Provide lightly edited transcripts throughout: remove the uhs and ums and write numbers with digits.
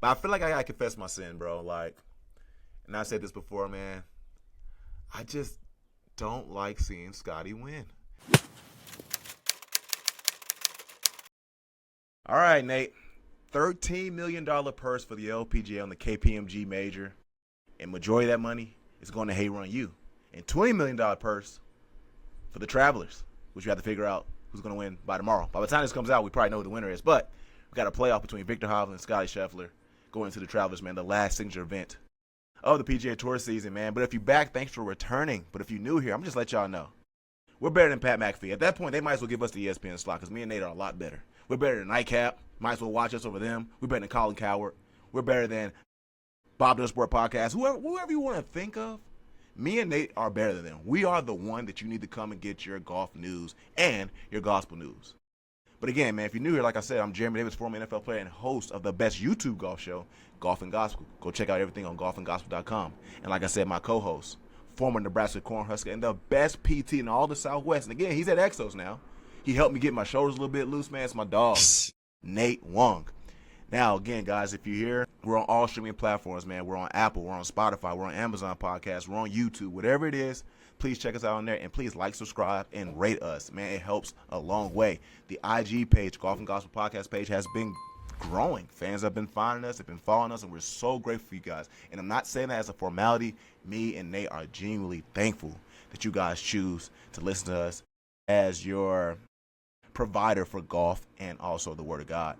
But I feel like I gotta confess my sin, bro. Like, and I said this before, man. I just don't like seeing Scottie win. All right, Nate. $13 million purse for the LPGA on the KPMG major. And majority of that money is going to Haeran Ryu. And $20 million purse for the Travelers, which we have to figure out who's going to win by tomorrow. By the time this comes out, we probably know who the winner is. But we got a playoff between Viktor Hovland and Scottie Scheffler going into the Travelers, man, the last signature event of the PGA Tour season, man. But if you're back, thanks for returning. But if you're new here, I'm just let y'all know. We're better than Pat McAfee. At that point, they might as well give us the ESPN slot because me and Nate are a lot better. We're better than Nightcap. Might as well watch us over them. We're better than Colin Coward. We're better than Bob Does Sport Podcast. Whoever you want to think of, me and Nate are better than them. We are the one that you need to come and get your golf news and your gospel news. But again, man, if you're new here, like I said, I'm Geremy Davis, former NFL player and host of the best YouTube golf show, Golf and Gospel. Go check out everything on golfandgospel.com. And like I said, my co-host, former Nebraska Cornhusker and the best PT in all the Southwest. And again, he's at Exos now. He helped me get my shoulders a little bit loose, man. It's my dog, Nate Wong. Now, again, guys, if you're here, we're on all streaming platforms, man. We're on Apple, we're on Spotify, we're on Amazon Podcasts, we're on YouTube. Whatever it is, please check us out on there, and please like, subscribe, and rate us. Man, it helps a long way. The IG page, Golf and Gospel Podcast page, has been growing. Fans have been finding us, they've been following us, and we're so grateful for you guys. And I'm not saying that as a formality. Me and Nate are genuinely thankful that you guys choose to listen to us as your provider for golf and also the Word of God.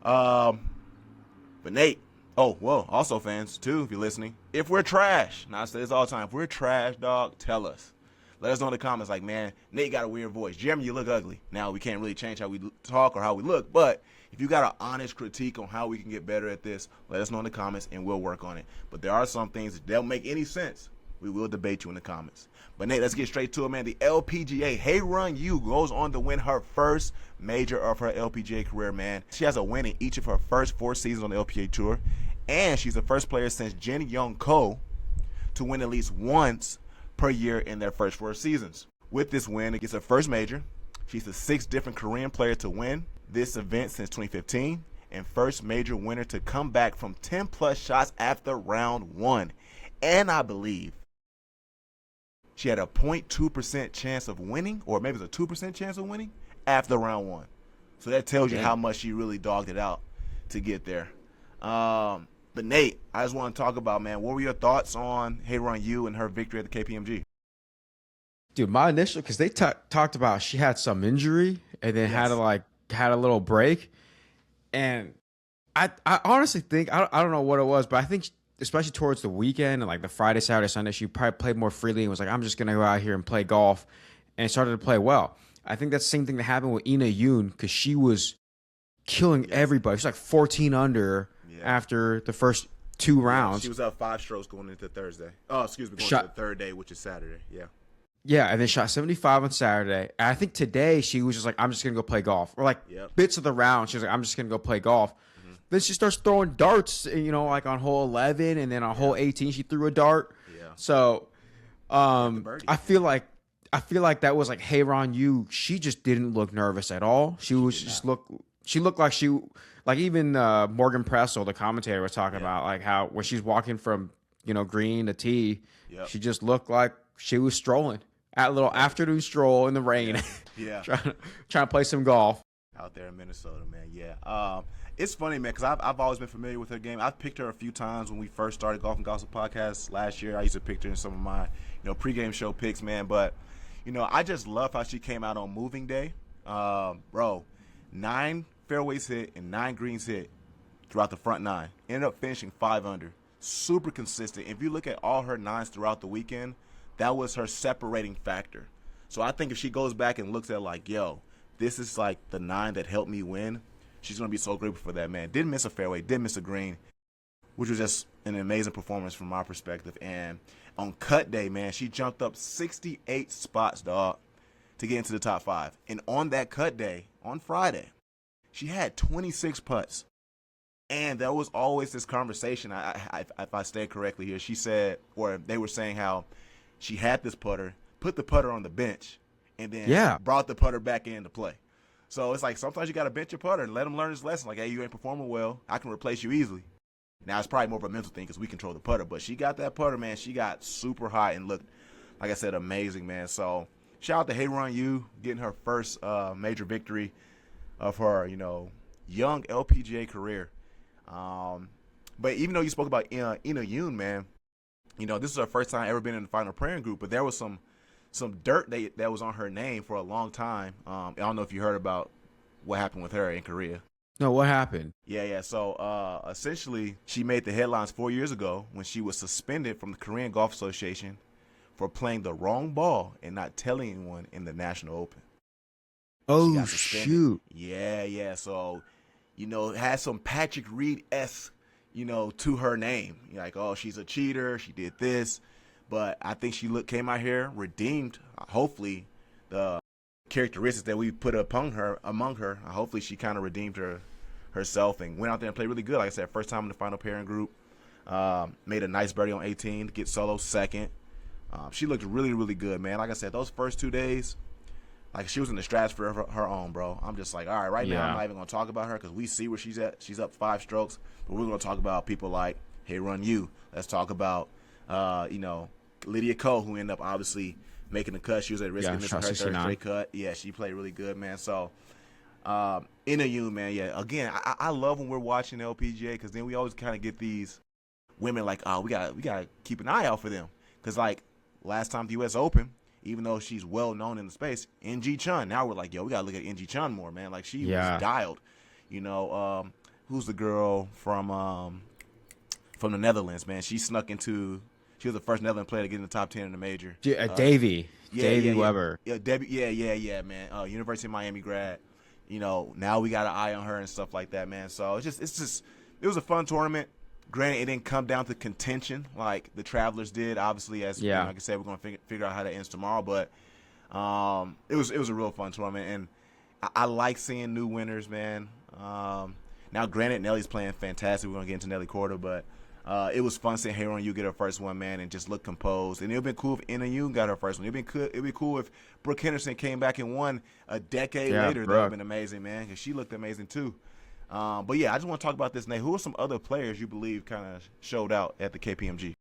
But Nate, also fans too, if you're listening, if we're trash, now I say this all the time, if we're trash, dog, tell us. Let us know in the comments, like, man, Nate got a weird voice. Jeremy, you look ugly. Now, we can't really change how we talk or how we look, but if you got an honest critique on how we can get better at this, let us know in the comments, and we'll work on it. But there are some things that don't make any sense. We will debate you in the comments. But, Nate, let's get straight to it, man. The LPGA, Haeran Ryu goes on to win her first major of her LPGA career, man. She has a win in each of her first 4 seasons on the LPGA Tour, and she's the first player since Lydia Ko to win at least once per year in their first 4 seasons. With this win, it gets her first major. She's the 6th different Korean player to win this event since 2015, and first major winner to come back from 10-plus shots after round 1. And I believe she had a 0.2% chance of winning, or maybe it's a 2% chance of winning after round 1. So that tells you how much she really dogged it out to get there. But Nate, I just want to talk about, man, what were your thoughts on Haeran Ryu and her victory at the KPMG? Dude, my initial, because they talked about she had some injury and then had a little break, and I honestly think I don't know what it was, but I think especially towards the weekend and like the Friday, Saturday, Sunday, she probably played more freely and was like, I'm just gonna go out here and play golf, and started to play well. I think that's the same thing that happened with Yoon, because she was killing everybody. She's like 14 under after the first 2 rounds. She was up 5 strokes going into Thursday. Oh, excuse me, going into the third day, which is Saturday. Yeah, and then shot 75 on Saturday. And I think today she was just like, I'm just going to go play golf. Or like bits of the round, she was like, I'm just going to go play golf. Mm-hmm. Then she starts throwing darts, like on hole 11, and then on hole 18 she threw a dart. Yeah. So I feel like that was like Haeran Ryu. She just didn't look nervous at all. She looked like even Morgan Pressel, the commentator, was talking about like how when she's walking from green to tee, she just looked like she was strolling at a little afternoon stroll in the rain, trying to play some golf out there in Minnesota, man. It's funny, man, because I've always been familiar with her game. I've picked her a few times when we first started Golf and Gospel podcast last year. I used to pick her in some of my pregame show picks, man. But I just love how she came out on moving day, bro. 9 fairways hit and 9 greens hit throughout the front 9. Ended up finishing 5 under. Super consistent. If you look at all her 9s throughout the weekend, that was her separating factor. So I think if she goes back and looks at like, yo, this is like the 9 that helped me win, she's going to be so grateful for that, man. Didn't miss a fairway, didn't miss a green, which was just an amazing performance from my perspective. And on cut day, man, she jumped up 68 spots, dog, to get into the top 5. And on that cut day, on Friday, she had 26 putts. And there was always this conversation, if I stand correctly here, she said, or they were saying how she had this putter, put the putter on the bench, and then brought the putter back into play. So it's like sometimes you got to bench your putter and let him learn his lesson. Like, hey, you ain't performing well. I can replace you easily. Now, it's probably more of a mental thing because we control the putter. But she got that putter, man. She got super hot and looked, like I said, amazing, man. So shout out to Haeran Ryu getting her first major victory of her, young LPGA career. But even though you spoke about Yoon, man, this is her first time ever been in the final pairing group. But there was some dirt that was on her name for a long time. I don't know if you heard about what happened with her in Korea. No, what happened? Yeah. So essentially, she made the headlines 4 years ago when she was suspended from the Korean Golf Association for playing the wrong ball and not telling anyone in the National Open. Oh, shoot. Yeah. So, it had some Patrick Reed-esque, to her name. Like, oh, she's a cheater. She did this. But I think she came out here, redeemed, hopefully, the characteristics that we put among her. Hopefully she kind of redeemed herself and went out there and played really good. Like I said, first time in the final pairing group. Made a nice birdie on 18 to get solo second. She looked really, really good, man. Like I said, those first 2 days, like she was in the stratosphere of her own, bro. I'm just like, all right, now I'm not even going to talk about her because we see where she's at. She's up 5 strokes. But we're going to talk about people like Haeran Ryu. Let's talk about, Lydia Ko, who ended up obviously making the cut. She was at risk of missing her third straight cut. Yeah, she played really good, man. So, Yoon, man, yeah. Again, I love when we're watching the LPGA because then we always kind of get these women like, oh, we gotta keep an eye out for them. Because, like, last time the U.S. Open, even though she's well known in the space, NG Chun. Now we're like, yo, we gotta look at NG Chun more, man. Like, she was dialed. Who's the girl from the Netherlands, man? She snuck into. She was the first Netherlands player to get in the top 10 in the major. Davy Weber. Yeah, Debbie. Yeah, man. University of Miami grad. Now we got an eye on her and stuff like that, man. So it was a fun tournament. Granted, it didn't come down to contention like the Travelers did. Obviously, like I said, we're going to figure out how that ends tomorrow. But it was a real fun tournament, and I like seeing new winners, man. Now, granted, Nelly's playing fantastic. We're going to get into Nelly Korda, but it was fun seeing Haeran Ryu get her first one, man, and just look composed. And it would have been cool if Yoon got her first one. It would be cool if Brooke Henderson came back and won a decade later. That would have been amazing, man, because she looked amazing too. But yeah, I just want to talk about this, Nate. Who are some other players you believe kind of showed out at the KPMG?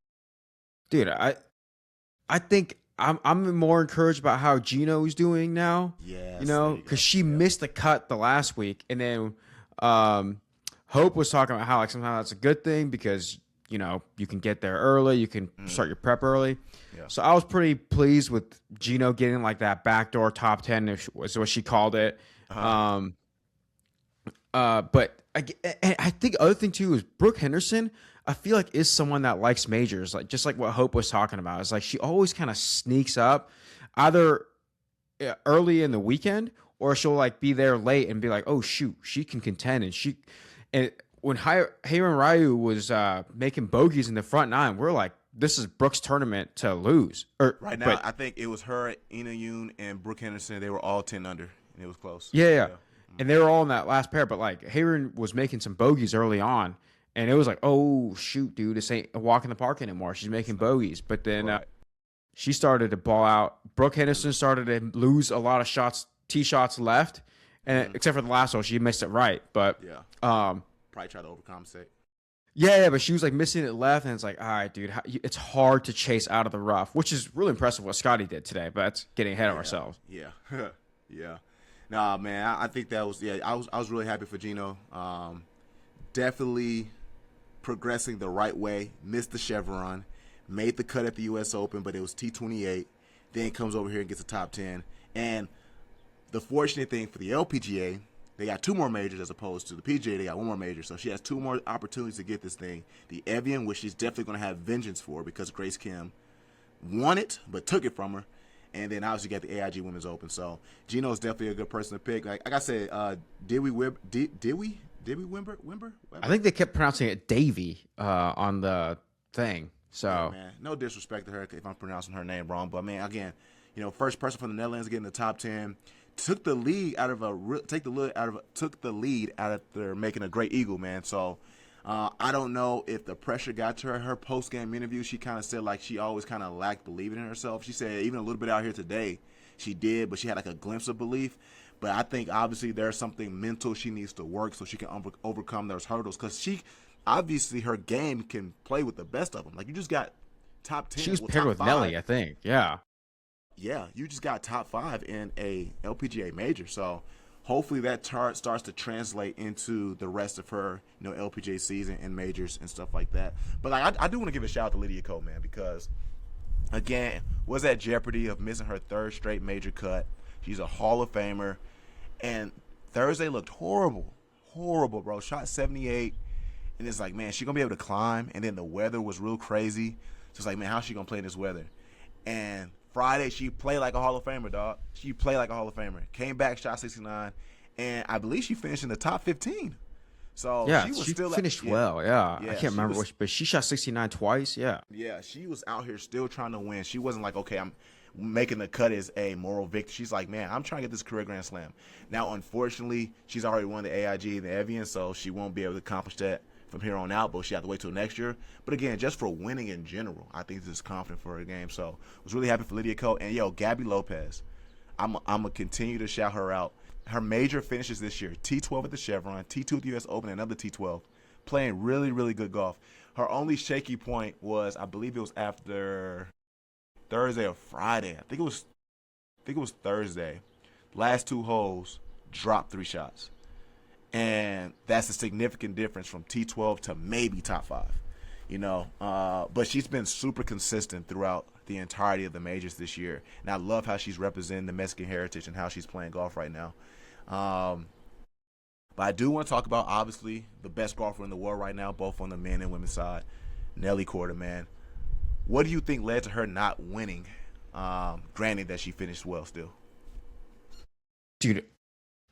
Dude, I think I'm more encouraged about how Jeeno is doing now. Yes, because she missed the cut the last week, and then Hope was talking about how like sometimes that's a good thing because you can get there early, you can start your prep early. Yeah. So I was pretty pleased with Jeeno getting like that backdoor top 10 is what she called it. Uh-huh. But I think the other thing too is Brooke Henderson. I feel like is someone that likes majors, like just like what Hope was talking about. It's like she always kind of sneaks up, either early in the weekend or she'll like be there late and be like, oh shoot, she can contend and when Haeran Ryu was making bogeys in the front nine, we're like, this is Brooke's tournament to lose. Right now, I think it was her, Yoon, and Brooke Henderson. They were all 10 under, and it was close. Yeah. And they were all in that last pair, but like Haeran was making some bogeys early on, and it was like, oh shoot, dude, this ain't a walk in the park anymore. She's making bogeys, but then she started to ball out. Brooke Henderson started to lose a lot of shots, tee shots left, and except for the last one, she missed it right. But probably try to overcompensate. Yeah, but she was like missing it left, and it's like, all right, dude, it's hard to chase out of the rough, which is really impressive what Scottie did today, but that's getting ahead of ourselves. Yeah, yeah. Nah, man, I think that was I was really happy for Jeeno. Definitely progressing the right way. Missed the Chevron, made the cut at the U.S. Open, but it was T28. Then comes over here and gets a top 10. And the fortunate thing for the LPGA, they got 2 more majors as opposed to the PGA. They got 1 more major, so she has 2 more opportunities to get this thing. The Evian, which she's definitely going to have vengeance for because Grace Kim won it but took it from her. And then obviously got the AIG Women's Open. So Jeeno is definitely a good person to pick. Like I said, did we Wimber? I think they kept pronouncing it Davy on the thing. So yeah, man, no disrespect to her if I'm pronouncing her name wrong, but man, again, first person from the Netherlands getting the top 10, took the lead out after making a great eagle, man. So I don't know if the pressure got to her post-game interview. She kind of said like she always kind of lacked believing in herself. She said even a little bit out here today she did, but she had like a glimpse of belief. But I think obviously there's something mental she needs to work so she can overcome those hurdles. Because obviously her game can play with the best of them. Like, you just got top 10. She was well, paired top with 5. Nelly, I think. Yeah. Yeah, you just got top 5 in a LPGA major. So hopefully that starts to translate into the rest of her, LPGA season and majors and stuff like that. But like, I do want to give a shout out to Lydia Ko, man, because again, was at jeopardy of missing her 3rd straight major cut. She's a Hall of Famer, and Thursday looked horrible, bro. Shot 78, and it's like, man, she gonna be able to climb. And then the weather was real crazy, so it's like, man, how's she gonna play in this weather? And Friday, she played like a Hall of Famer, dog. She played like a Hall of Famer. Came back, shot 69, and I believe she finished in the top 15. So Yeah, she was she still finished well. Yeah. Yeah, I can't remember but she shot 69 twice. Yeah. Yeah, she was out here still trying to win. She wasn't like, okay, I'm making the cut as a moral victory. She's like, man, I'm trying to get this career Grand Slam. Now, unfortunately, she's already won the AIG and the Evian, so she won't be able to accomplish that from here on out, but she have to wait till next year. But again, just for winning in general, I think this is confident for her game. So I was really happy for Lydia Ko. And Gaby Lopez, I'm gonna continue to shout her out. Her major finishes this year: T12 at the Chevron, T2 at the U.S. Open, another T12. Playing really, really good golf. Her only shaky point was, I believe it was after Thursday or Friday. I think it was Thursday. Last 2 holes, dropped 3 shots. And that's a significant difference from T12 to maybe top 5, but she's been super consistent throughout the entirety of the majors this year. And I love how she's representing the Mexican heritage and how she's playing golf right now. But I do want to talk about, obviously, the best golfer in the world right now, both on the men and women's side, Nelly Korda, man. What do you think led to her not winning, granted that she finished well still? Dude,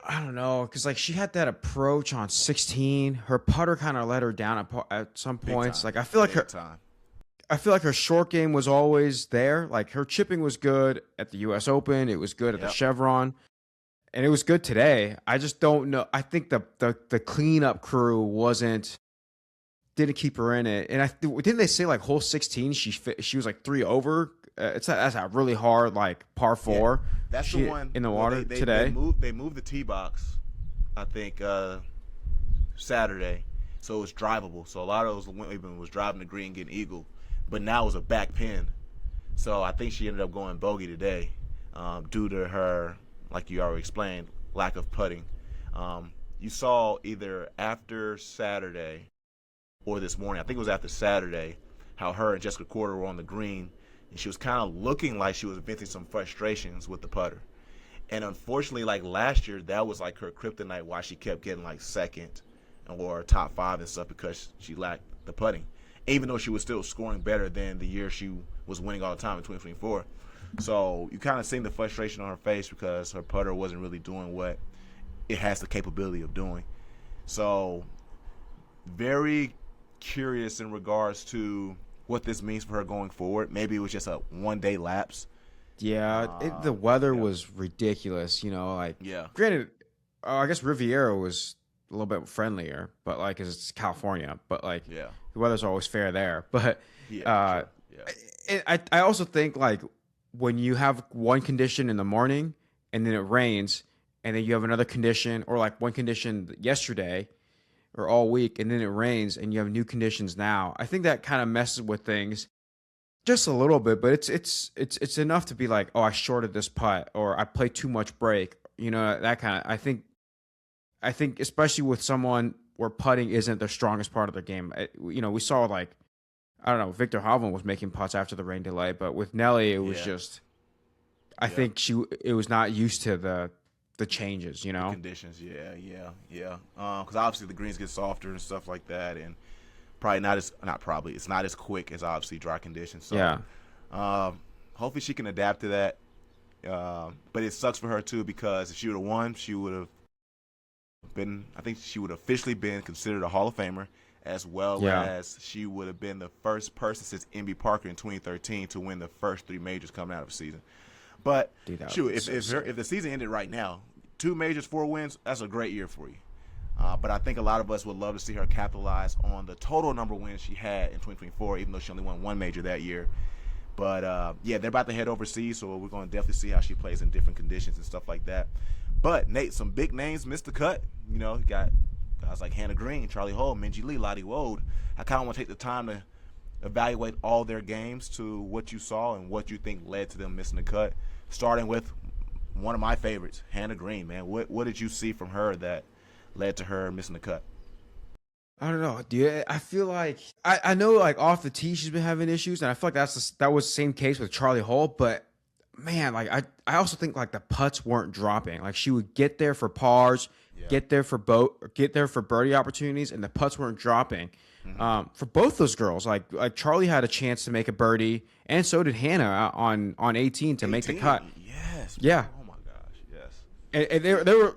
I don't know, because like she had that approach on 16. Her putter kind of let her down at some points. Like I feel like her short game was always there. Like her chipping was good at the U.S. Open. It was good at the Chevron, and it was good today. I just don't know. I think the cleanup crew didn't keep her in it. And didn't they say like hole 16 she was like 3 over? That's a really hard like par 4. Yeah, that's the one in the water today. They moved the tee box, I think, Saturday, so it was drivable. So a lot of those women was driving the green, getting eagle, but now it was a back pin. So I think she ended up going bogey today, due to her, like you already explained, lack of putting. You saw either after Saturday or this morning, I think it was after Saturday, how her and Jessica Korda were on the green. And she was kind of looking like she was venting some frustrations with the putter. And unfortunately, like last year, that was like her kryptonite, why she kept getting like second or top 5 and stuff, because she lacked the putting, even though she was still scoring better than the year she was winning all the time in 2024. So you kind of seen the frustration on her face because her putter wasn't really doing what it has the capability of doing. So very curious in regards to what this means for her going forward. Maybe it was just a one-day lapse. Yeah, the weather was ridiculous. Granted, I guess Riviera was a little bit friendlier, but like, 'cause it's California, but like, the weather's always fair there. But sure. I also think like when you have one condition in the morning and then it rains, and then you have another condition, or like one condition yesterday or all week, and then it rains, and you have new conditions now. I think that kind of messes with things just a little bit, but it's enough to be like, oh, I shorted this putt, or I played too much break, that kind of. I think especially with someone where putting isn't the strongest part of their game. We saw like, I don't know, Viktor Hovland was making putts after the rain delay, but with Nelly, it was just, I think it was not used to the changes, The conditions, because obviously the greens get softer and stuff like that, and it's not as quick as obviously dry conditions. So hopefully she can adapt to that. But it sucks for her too, because if she would have won, she would have officially been considered a Hall of Famer, as well as she would have been the first person since Emby Parker in 2013 to win the first 3 majors coming out of a season. But if the season ended right now, 2 majors, 4 wins, that's a great year for you. But I think a lot of us would love to see her capitalize on the total number of wins she had in 2024, even though she only won 1 major that year. But, they're about to head overseas, so we're going to definitely see how she plays in different conditions and stuff like that. But, Nate, some big names missed the cut. You got guys like Hannah Green, Charley Hull, Minjee Lee, Lottie Wold. I kind of want to take the time to evaluate all their games to what you saw and what you think led to them missing the cut. Starting with one of my favorites, Hannah Green, man. What did you see from her that led to her missing the cut? I don't know, dude. I feel like I know like off the tee she's been having issues, and I feel like that was the same case with Charley Hull. But man, like I also think like the putts weren't dropping. Like she would get there for pars, get there for birdie opportunities, and the putts weren't dropping. For both those girls, like Charley had a chance to make a birdie, and so did Hannah on 18 to make the cut. Yes. Yeah. Oh my gosh. Yes. And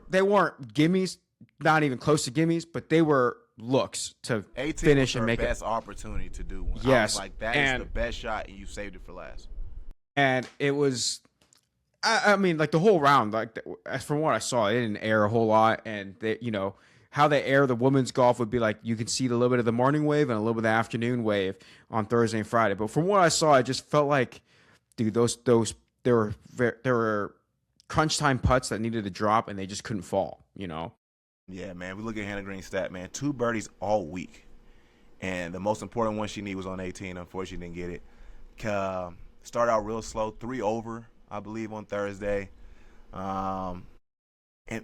they weren't gimmies, not even close to gimmies, but they were looks to finish and make it. Best opportunity to do one. Yes. I was like, that is the best shot, and you saved it for last. And it was, I mean, like the whole round, like from what I saw, it didn't air a whole lot, and they, how they air the women's golf would be like you could see a little bit of the morning wave and a little bit of the afternoon wave on Thursday and Friday. But from what I saw, I just felt like, dude, there were crunch time putts that needed to drop, and they just couldn't fall. Yeah, man. We look at Hannah Green's stat, man. 2 birdies all week. And the most important one she needed was on 18. Unfortunately, didn't get it. Started out real slow. 3 over, I believe, on Thursday. And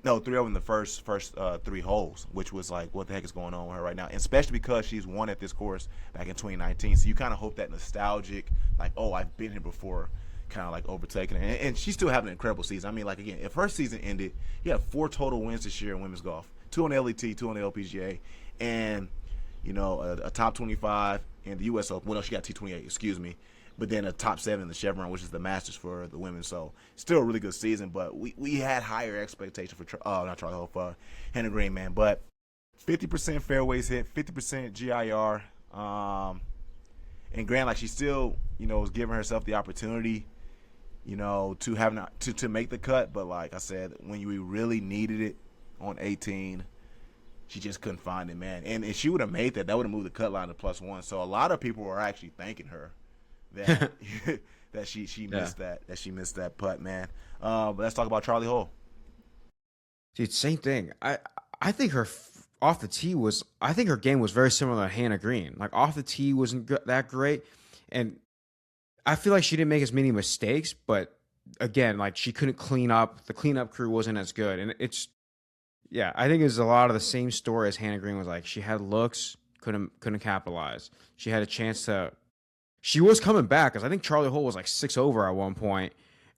no, 3 over in the first 3 holes, which was like, what the heck is going on with her right now? And especially because she's won at this course back in 2019. So you kind of hope that nostalgic, like, oh, I've been here before, kind of like overtaking her. And she's still having an incredible season. I mean, like, again, if her season ended, you have 4 total wins this year in women's golf. 2 on the LET, 2 on the LPGA, and, a top 25 in the U.S. Open. Well, no, she got T28, excuse me. But then a top 7 in the Chevron, which is the Masters for the women. So still a really good season, but we had higher expectations for not Charley Hull, for Hannah Green, man. But 50% fairways hit, 50% GIR, and Grant, like, she still, was giving herself the opportunity, to make the cut. But like I said, when we really needed it on 18, she just couldn't find it, man. And if she would have made that would have moved the cut line to +1. So a lot of people were actually thanking her that that she missed that she missed that putt, man. But let's talk about Charley Hull. Dude, same thing. I think her off the tee I think her game was very similar to Hannah Green. Like off the tee wasn't that great, and I feel like she didn't make as many mistakes. But again, like she couldn't clean up. The cleanup crew wasn't as good, and I think it's a lot of the same story as Hannah Green was like. She had looks, couldn't capitalize. She had a chance to. She was coming back because I think Charley Hull was like 6 over at one point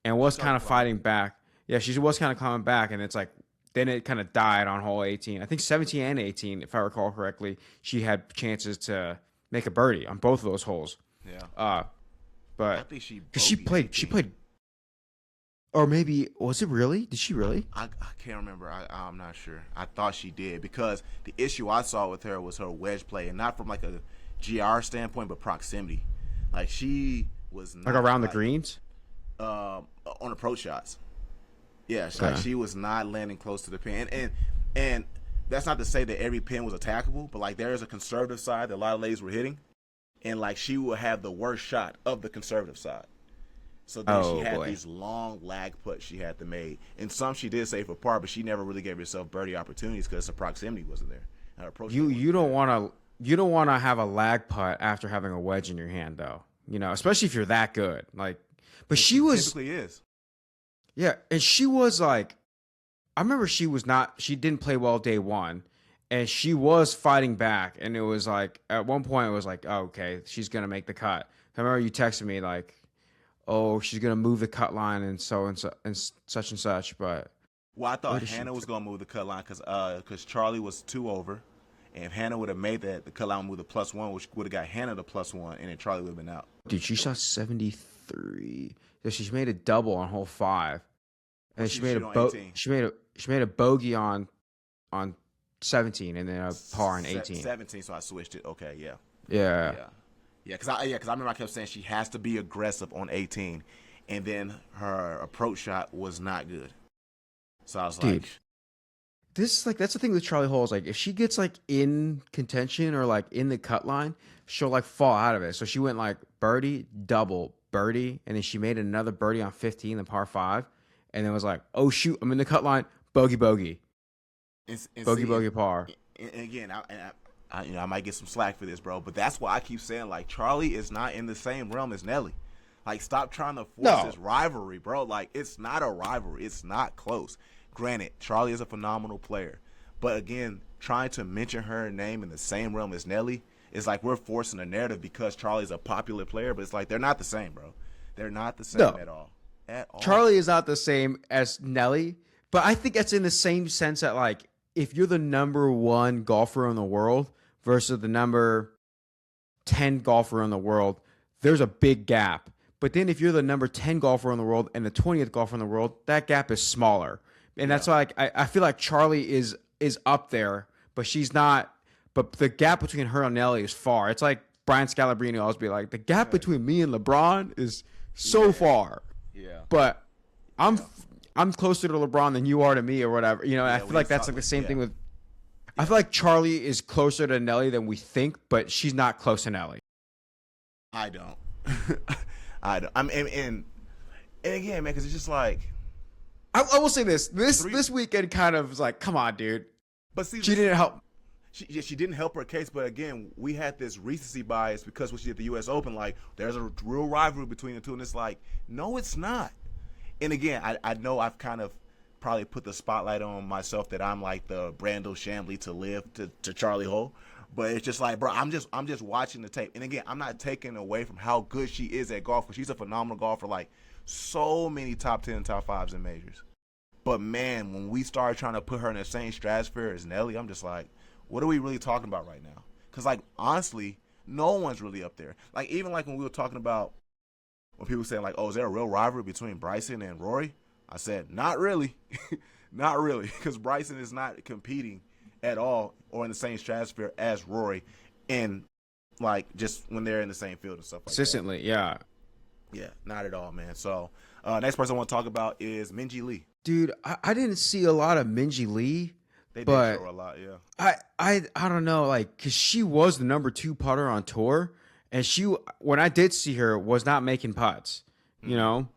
and was kind of fighting back. Yeah, she was kind of coming back, and it's like then it kind of died on hole 18. I think 17 and 18, if I recall correctly, she had chances to make a birdie on both of those holes. Yeah. But I think she played. Or maybe, was it really? Did she really? I can't remember. I'm not sure. I thought she did because the issue I saw with her was her wedge play, and not from like a GR standpoint, but proximity. Like she was not, like around the greens? On approach shots. Yeah, like she was not landing close to the pin. And that's not to say that every pin was attackable, but like there is a conservative side that a lot of ladies were hitting, and like she will have the worst shot of the conservative side. So then she had these long lag putts she had to make. And some she did save for par, but she never really gave herself birdie opportunities because the proximity wasn't there. Her approach you don't want to have a lag putt after having a wedge in your hand, though. Especially if you're that good. Like, but she was typically is. Yeah, and she was like, I remember she didn't play well day one, and she was fighting back, and it was like at one point it was like, oh, okay, she's gonna make the cut. I remember you texted me like, oh, she's gonna move the cut line and such and such. But I thought Hannah was gonna move the cut line because Charley was 2 over, and if Hannah would have made that, the cut line would move the +1, which would have got Hannah the +1, and then Charley would have been out. Dude, she shot 73. So she made a double on hole 5, and she made a bogey on 17, and then a par on 18. 17, so I switched it. Okay, yeah. Yeah. Because I remember I kept saying she has to be aggressive on 18, and then her approach shot was not good. So I was like, that's the thing with Charley Hull is like if she gets like in contention or like in the cut line, she'll like fall out of it. So she went like birdie, double, birdie, and then she made another birdie on 15, the par 5, and then was like, oh shoot, I'm in the cut line, bogey, bogey, bogey par. and again, I might get some slack for this, bro, but that's why I keep saying, like, Charley is not in the same realm as Nelly. Like, stop trying to force this rivalry, bro. Like, it's not a rivalry. It's not close. Granted, Charley is a phenomenal player. But, again, trying to mention her name in the same realm as Nelly is like we're forcing a narrative because Charlie's a popular player, but it's like they're not the same, bro. They're not the same at all. At all. Charley is not the same as Nelly, but I think that's in the same sense that, like, if you're the number 1 golfer in the world versus the number 10 golfer in the world, there's a big gap. But then if you're the number 10 golfer in the world and the 20th golfer in the world, that gap is smaller. And that's why I feel like Charley is up there, but she's not. But the gap between her and Nelly is far. It's like Brian Scalabrine always be like, the gap between me and LeBron is so far. Yeah. But I'm closer to LeBron than you are to me or whatever. You know, I feel like that's like the same thing with. I feel like Charley is closer to Nelly than we think, but she's not close to Nelly. I don't. I don't. And again, man, because it's just like. I will say this weekend kind of was like, come on, dude. But see, she didn't help. She didn't help her case, but again, we had this recency bias because when she did the U.S. Open, like, there's a real rivalry between the two, and it's like, no, it's not. And again, I know I've kind of probably put the spotlight on myself that I'm like the Brando Chambly to live to Charley Hull, but it's just like, bro, I'm just watching the tape, and again, I'm not taking away from how good she is at golf because she's a phenomenal golfer, like so many top 10, top 5s in majors. But man, when we started trying to put her in the same stratosphere as Nelly, I'm just like, what are we really talking about right now? Because, like, honestly, no one's really up there. Like, even like when we were talking about when people saying, like, oh, is there a real rivalry between Bryson and Rory? I said, not really. Not really. Because Bryson is not competing at all or in the same stratosphere as Rory. And, like, just when they're in the same field and stuff like consistently, yeah. Yeah, not at all, man. So, next person I want to talk about is Minjee Lee. Dude, I didn't see a lot of Minjee Lee. They did show a lot, yeah. I don't know, like, because she was the number 2 putter on tour, and she, when I did see her, was not making putts, you know?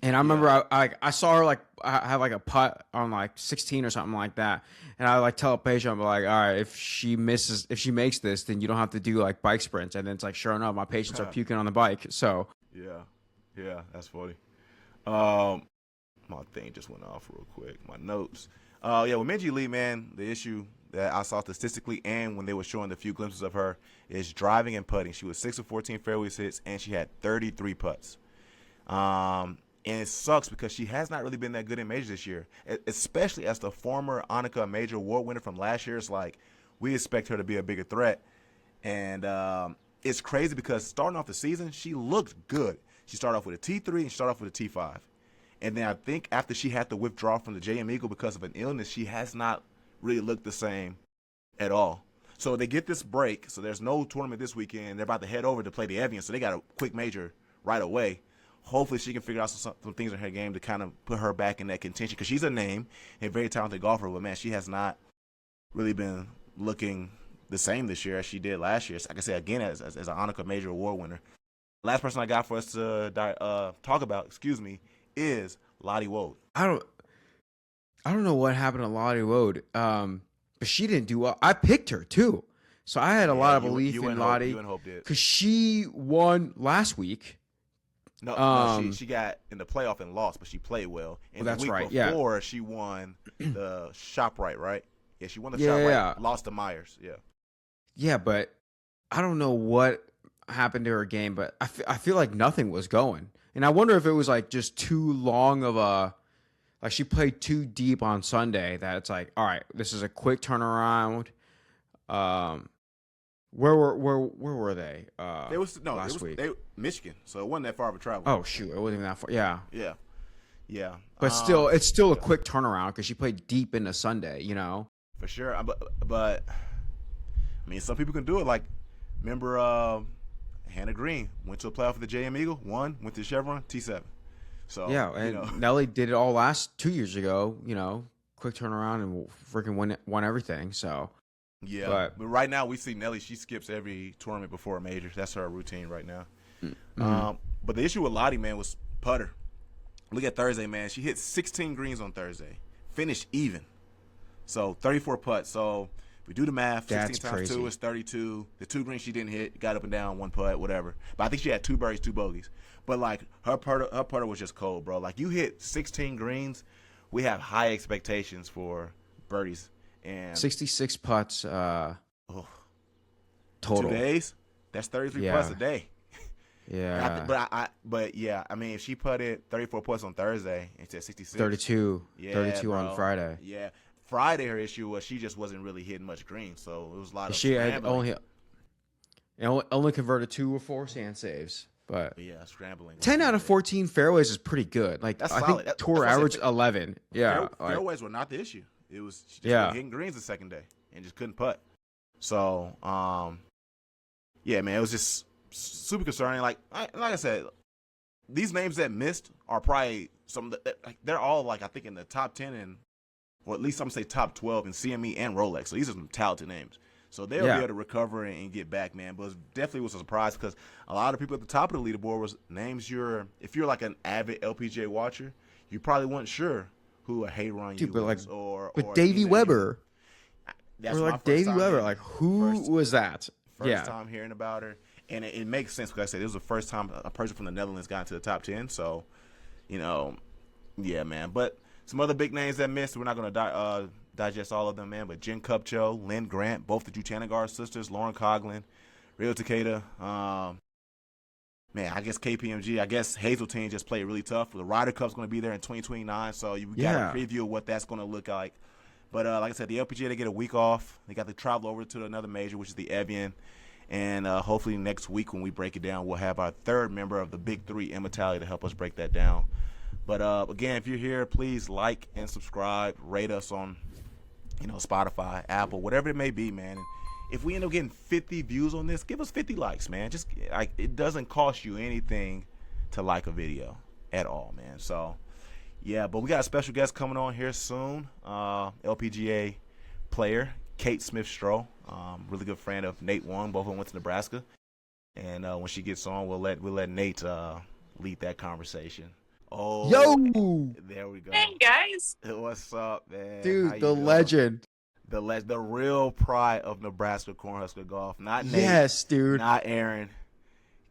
And I remember I saw her, like, I have, like, a putt on, like, 16 or something like that, and I, like, tell a patient, I'm like, all right, if she makes this, then you don't have to do, like, bike sprints, and then it's like, sure enough, my patients are puking on the bike, so. Yeah, that's funny. My thing just went off real quick, my notes. Yeah, with Minjee Lee, man, the issue that I saw statistically and when they were showing the few glimpses of her is driving and putting. She was 6 of 14 fairways hits, and she had 33 putts. And it sucks because she has not really been that good in majors this year, especially as the former Annika Major Award winner from last year. It's like we expect her to be a bigger threat. And it's crazy because starting off the season, she looked good. She started off with a T3 and she started off with a T5. And then I think after she had to withdraw from the JM Eagle because of an illness, she has not really looked the same at all. So they get this break. So there's no tournament this weekend. They're about to head over to play the Evian. So they got a quick major right away. Hopefully she can figure out some things in her game to kind of put her back in that contention because she's a name and a very talented golfer. But, man, she has not really been looking the same this year as she did last year. Like I said, again, as an Annika Major Award winner. Last person I got for us to talk about, is Lottie Wold. I don't know what happened to Lottie Wold, but she didn't do well. I picked her too, so I had a lot of belief in Lottie because she won last week. No, she got in the playoff and lost, but she played well. And that's the week right. Before she won the ShopRite, right? Yeah, she won the ShopRite. Lost to Myers. Yeah, but I don't know what happened to her game, but I feel like nothing was going. And I wonder if it was like just too long of like she played too deep on Sunday that it's like, all right, this is a quick turnaround. Where were they? Last week. Michigan, so it wasn't that far of a travel. Oh shoot, it wasn't even that far. Yeah. But still, it's still a quick turnaround because she played deep into Sunday. You know, for sure. But I mean, some people can do it. Like, remember Hannah Green went to a playoff with the JM Eagle, won, went to Chevron, T7. So yeah, and Nelly did it all 2 years ago. You know, quick turnaround and freaking won everything. So yeah, but right now we see Nelly. She skips every tournament before a major. That's her routine right now. Mm-hmm. But the issue with Lottie, man, was putter. Look at Thursday, man. She hit 16 greens on Thursday, finished even. So 34 putts. So If we do the math, That's 16 times crazy. 2 is 32. The 2 greens she didn't hit, got up and down, 1 putt, whatever. But I think she had 2 birdies, 2 bogeys. But, like, her putter was just cold, bro. Like, you hit 16 greens, we have high expectations for birdies. And 66 putts total. 2 days, that's 33 putts a day. Yeah. But yeah, I mean, if she putted 34 putts on Thursday and said 66. 32. Yeah, 32 bro. on Friday. Yeah. Friday, her issue was she just wasn't really hitting much green, so it was a lot of She had scrambling. only converted 2 or 4 sand saves. But yeah, scrambling. 10 out of 14 fairways is pretty good. Like, That's I solid. think Tour average 11. Yeah. Fairways were not the issue. It was she just Yeah. wasn't hitting greens the second day and just couldn't putt. So, yeah, man, it was just super concerning. Like I said, these names that missed are probably some of the, they're all like I think in the top 10 and or at least I'm gonna say top 12 in CME and Rolex. So these are some talented names. So they'll be able to recover and get back, man. But it definitely was a surprise because a lot of people at the top of the leaderboard was names if you're like an avid LPGA watcher, you probably weren't sure who a Haeran Ryu was or Davey Weber. That's or my like first Davey time Weber. hearing- Like, who was that? First time hearing about her. And it makes sense because I said it was the first time a person from the Netherlands got into the top 10. So, yeah, man. But some other big names that missed. We're not going to digest all of them, man. But Jen Kupcho, Lynn Grant, both the Juchanagar sisters, Lauren Coughlin, Rio Takeda. Man, I guess KPMG. I guess Hazeltine just played really tough. The Ryder Cup's going to be there in 2029. So you got a preview of what that's going to look like. But like I said, the LPGA, they get a week off. They got to travel over to another major, which is the Evian. And hopefully next week when we break it down, we'll have our third member of the Big Three, Emma Talley, to help us break that down. But, again, if you're here, please like and subscribe. Rate us on, Spotify, Apple, whatever it may be, man. And if we end up getting 50 views on this, give us 50 likes, man. Just it doesn't cost you anything to like a video at all, man. So, yeah, but we got a special guest coming on here soon, LPGA player, Kate Smith Stroh, really good friend of Nate Wong. Both of them went to Nebraska, and when she gets on, we'll let Nate lead that conversation. Oh, yo, there we go. Hey guys, What's up, man? dude, the legend, the real pride of Nebraska Cornhusker golf. Not Nate, yes, dude, not Aaron.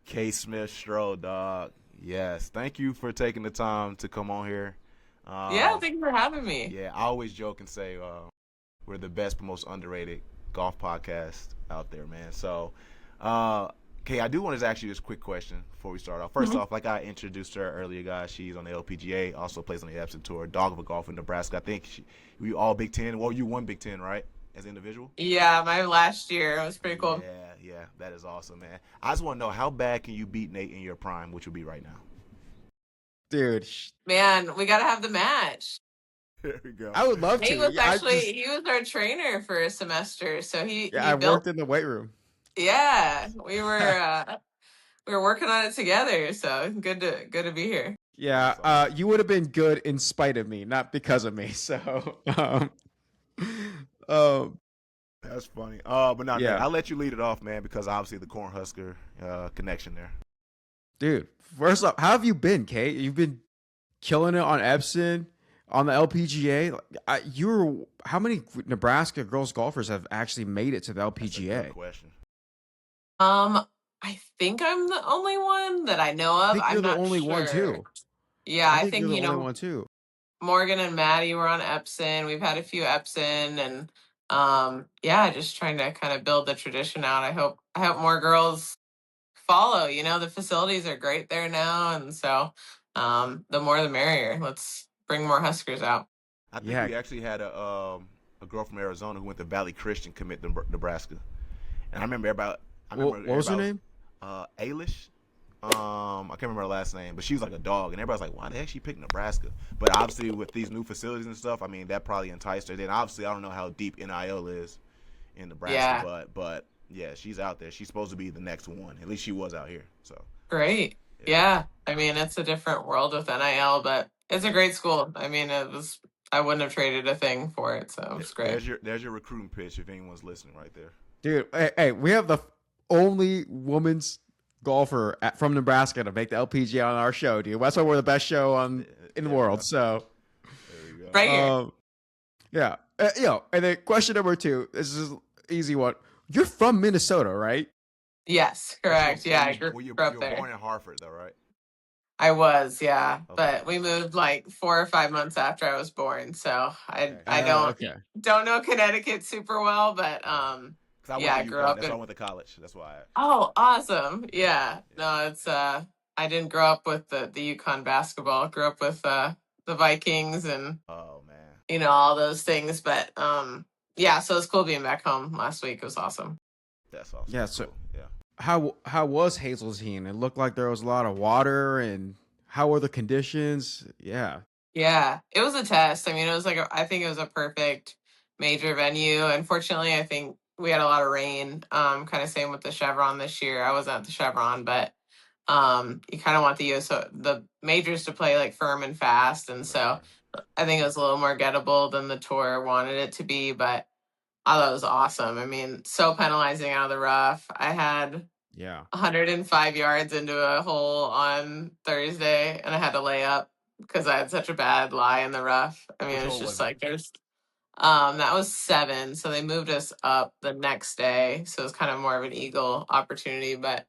Kate Smith Stroh, dog. Yes, thank you for taking the time to come on here. yeah, thank you for having me. Yeah, I always joke and say we're the best but most underrated golf podcast out there, man. So, Kay, I do want to ask you this quick question before we start off. First off, like I introduced her earlier, guys, she's on the LPGA, also plays on the Epson Tour, dog of a golf in Nebraska. I think we all Big Ten. Well, you won Big Ten, right, as an individual? Yeah, my last year it was pretty cool. Yeah, that is awesome, man. I just want to know, how bad can you beat Nate in your prime, which would be right now? dude. Man, we gotta have the match. There we go. I would love He to. was he was our trainer for a semester, so I built. worked in the weight room. Yeah, we were working on it together. So good to be here. Yeah, you would have been good in spite of me, not because of me. So, that's funny. But no, yeah. Nate, I'll let you lead it off, man, because obviously the Cornhusker connection there. Dude, first off, how have you been, Kate? You've been killing it on Epson, on the LPGA. How many Nebraska girls golfers have actually made it to the That's a LPGA? good question. I think I'm the only one that I know of. I think you're I'm the not only one sure. too. Yeah, I think you're the only one too. Morgan and Maddie were on Epson. We've had a few Epson, and yeah, just trying to kind of build the tradition out. I hope more girls follow. The facilities are great there now, and so the more the merrier. Let's bring more Huskers out. I think we actually had a girl from Arizona who went to Valley Christian commit to Nebraska, and I remember what was her name? Ailish. I can't remember her last name, but she was like a dog, and everybody's like, "Why the heck she picked Nebraska?" But obviously, with these new facilities and stuff, I mean, that probably enticed her. Then obviously, I don't know how deep NIL is in Nebraska, but yeah, she's out there. She's supposed to be the next one. At least she was out here. So great. Yeah. I mean, it's a different world with NIL, but it's a great school. I mean, I wouldn't have traded a thing for it, so it's great. There's your recruiting pitch if anyone's listening right there. Dude, hey, we have the only women's golfer from Nebraska to make the LPGA on our show, dude. That's why we're the best show in the world. So, there you go. Right here. Yeah. And then question number 2. This is easy one. You're from Minnesota, right? Yes, correct. Yeah, I grew you up were there. born in Hartford, though, right? I was, yeah, Okay. but we moved like 4 or 5 months after I was born, so I Okay. don't know Connecticut super well, but Because I went yeah, to I grew UConn. up That's why I in. went to college. That's why. Oh, awesome! Yeah, Yeah. no, it's I didn't grow up with the Yukon basketball. I grew up with the Vikings and Oh man. all those things, but yeah, so it's cool being back home last week. It was awesome. That's awesome. Yeah. That's So cool. Yeah. how was Hazeltine? It looked like there was a lot of water, and how were the conditions? Yeah. Yeah, it was a test. I mean, it was like I think it was a perfect major venue. Unfortunately, I think we had a lot of rain. Kind of same with the Chevron this year. I wasn't at the Chevron, but you kind of want the majors to play like firm and fast, and so Right. I think it was a little more gettable than the tour wanted it to be. But I thought it was awesome. I mean, so penalizing out of the rough. I had Yeah. 105 yards into a hole on Thursday, and I had to lay up because I had such a bad lie in the rough. I mean, Which it was hole just was it? like that was 7, so they moved us up the next day, so it was kind of more of an eagle opportunity. But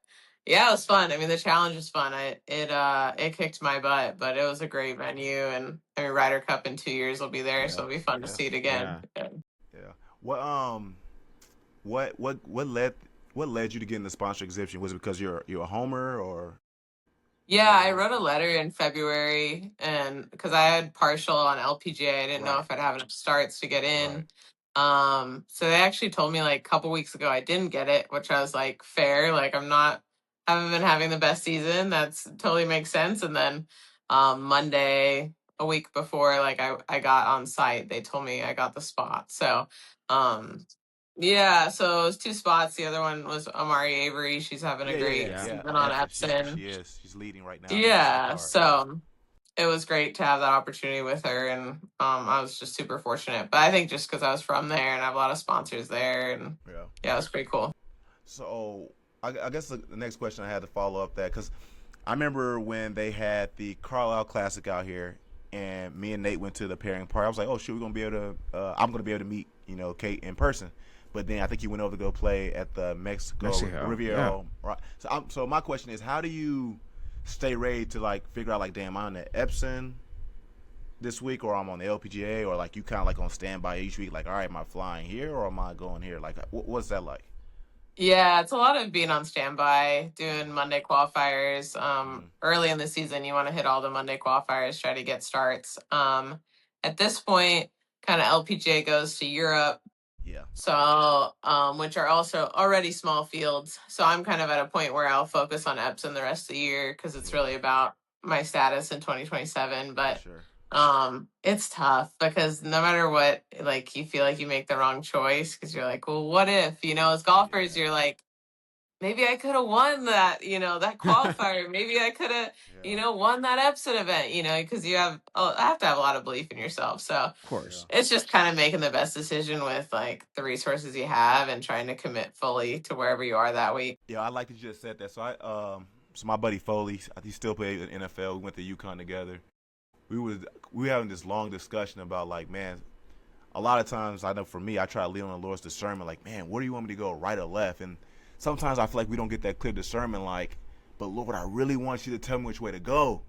yeah, it was fun. I mean, the challenge was fun. It kicked my butt, but it was a great venue, and I mean, Ryder Cup in 2 years will be there, so Yeah. it'll be fun to Yeah. see it again. Yeah. Yeah. Yeah. What led you to get in the sponsor exhibition? Was it because you're a homer or? Yeah, I wrote a letter in February, and because I had partial on LPGA, I didn't know Right. if I'd have enough starts to get Right. in. So they actually told me like a couple weeks ago I didn't get it, which I was like, fair. Like haven't been having the best season. That's totally makes sense. And then Monday, a week before, like I got on site, they told me I got the spot. So um yeah, so it was 2 spots. The other one was Amari Avery. She's having a Yeah. Yeah. great Yeah. Yeah. Yeah. season On on Epson, Epson. she is. She's leading right now in the Epson Yeah, card. Yeah. so it was great to have that opportunity with her, and I was just super fortunate. But I think just because I was from there and I have a lot of sponsors there, and Yeah. yeah, it was pretty cool. So I guess the next question I had to follow up that because I remember when they had the Carlisle Classic out here, and me and Nate went to the pairing party. I was like, "Oh shoot, we're gonna be able to. I'm gonna be able to meet Kate in person." But then I think you went over to go play at the Mexico Riviera. Yeah. Right. So my question is, how do you stay ready to like figure out like, damn, I'm on the Epson this week, or I'm on the LPGA, or like you kind of like on standby each week, like, all right, am I flying here or am I going here? Like, what's that like? Yeah, it's a lot of being on standby, doing Monday qualifiers. Mm, Early in the season, you want to hit all the Monday qualifiers, try to get starts. At this point, kind of LPGA goes to Europe. yeah. So, which are also already small fields. So I'm kind of at a point where I'll focus on Epson the rest of the year because it's Yeah. really about my status in 2027. For But sure. it's tough because no matter what, like you feel like you make the wrong choice because you're like, well, what if, as golfers, Yeah. you're like, maybe I could have won that, that qualifier. Maybe I could have, Yeah. won that Epson event, because I have to have a lot of belief in yourself. So Of Yeah. course. it's just kind of making the best decision with like the resources you have and trying to commit fully to wherever you are that week. Yeah, I like that you just said that. So my buddy Foley, he still played in the NFL. We went to UConn together. We were having this long discussion about like, man, a lot of times I know for me, I try to lean on the Lord's discernment. Like, man, where do you want me to go, right or left? And sometimes I feel like we don't get that clear discernment. Like, but Lord, I really want you to tell me which way to go.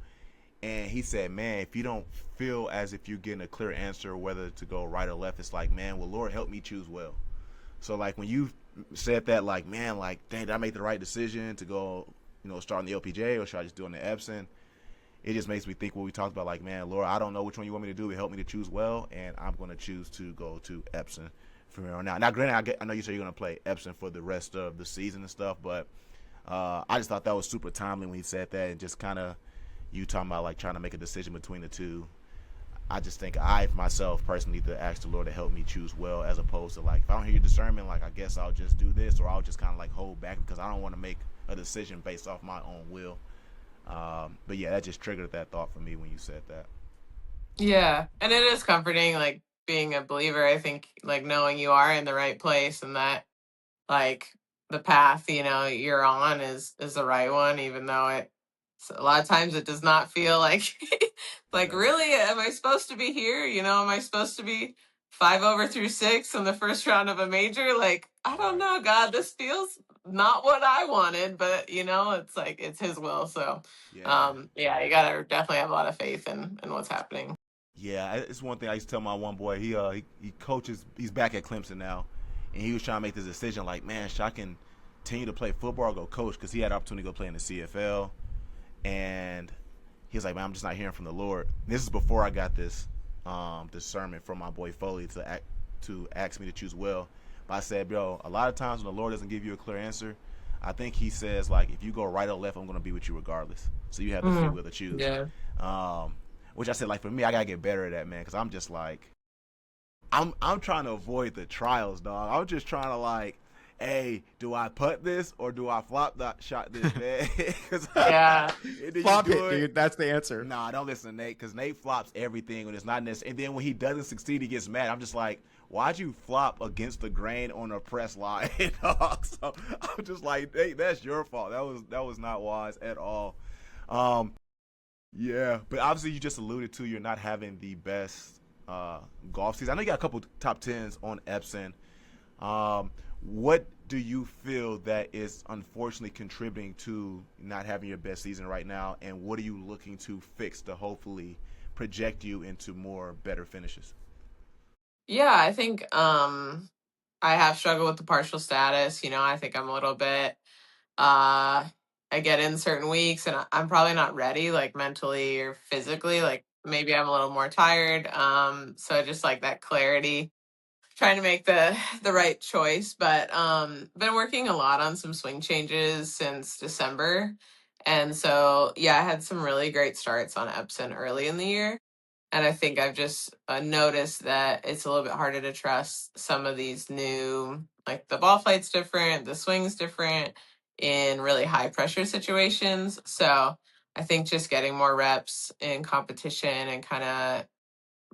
And he said, man, if you don't feel as if you're getting a clear answer whether to go right or left, it's like, man, well, Lord, help me choose well. So like when you said that, like, man, like, dang, did I make the right decision to go, start on the LPGA, or should I just do it on the Epson? It just makes me think what we talked about, like, man, Lord, I don't know which one you want me to do, but help me to choose well, and I'm going to choose to go to Epson from here on out. Now, granted, I know you said you're going to play Epson for the rest of the season and stuff, but I just thought that was super timely when he said that, and just kind of you talking about, like, trying to make a decision between the two. I just think I, myself, personally need to ask the Lord to help me choose well, as opposed to, like, if I don't hear your discernment, like, I guess I'll just do this, or I'll just kind of, like, hold back because I don't want to make a decision based off my own will. But yeah, that just triggered that thought for me when you said that. Yeah. And it is comforting, like being a believer. I think like knowing you are in the right place and that like the path, you're on is the right one, even though a lot of times it does not feel like, like, Yeah. really, am I supposed to be here? Am I supposed to be 5 over through 6 in the first round of a major. Like, I don't know, God, this feels not what I wanted, but it's like it's his will. So, Yeah. yeah, you gotta definitely have a lot of faith in what's happening. Yeah, it's one thing I used to tell my one boy. He coaches. He's back at Clemson now, and he was trying to make this decision. Like, man, should I continue to play football or go coach? Because he had an opportunity to go play in the CFL, and he was like, man, I'm just not hearing from the Lord. And this is before I got this discernment from my boy Foley to ask me to choose well. But I said, bro, a lot of times when the Lord doesn't give you a clear answer, I think He says, like, if you go right or left, I'm going to be with you regardless. So you have the free will to choose. Yeah. Which I said, like, for me, I gotta get better at that, man, because I'm just like, I'm trying to avoid the trials, dog. I'm just trying to, like, hey, do I putt this or do I flop that shot this, man? Yeah. Flop it, dude. That's the answer. Nah, don't listen to Nate, because Nate flops everything when it's not necessary. And then when he doesn't succeed, he gets mad. I'm just like, why'd you flop against the grain on a press line, dog? So I'm just like, Nate, that's your fault. That was not wise at all. Yeah, but obviously you just alluded to you're not having the best golf season. I know you got a couple top 10s on Epson. What do you feel that is unfortunately contributing to not having your best season right now, and what are you looking to fix to hopefully project you into more better finishes? Yeah, I think I have struggled with the partial status. I think I'm a little bit I get in certain weeks and I'm probably not ready, like mentally or physically. Like maybe I'm a little more tired. So just like that clarity, trying to make the right choice. But been working a lot on some swing changes since December. And so yeah, I had some really great starts on Epson early in the year. And I think I've just noticed that it's a little bit harder to trust some of these new, like the ball flight's different, the swing's different in really high pressure situations. So I think just getting more reps in competition and kind of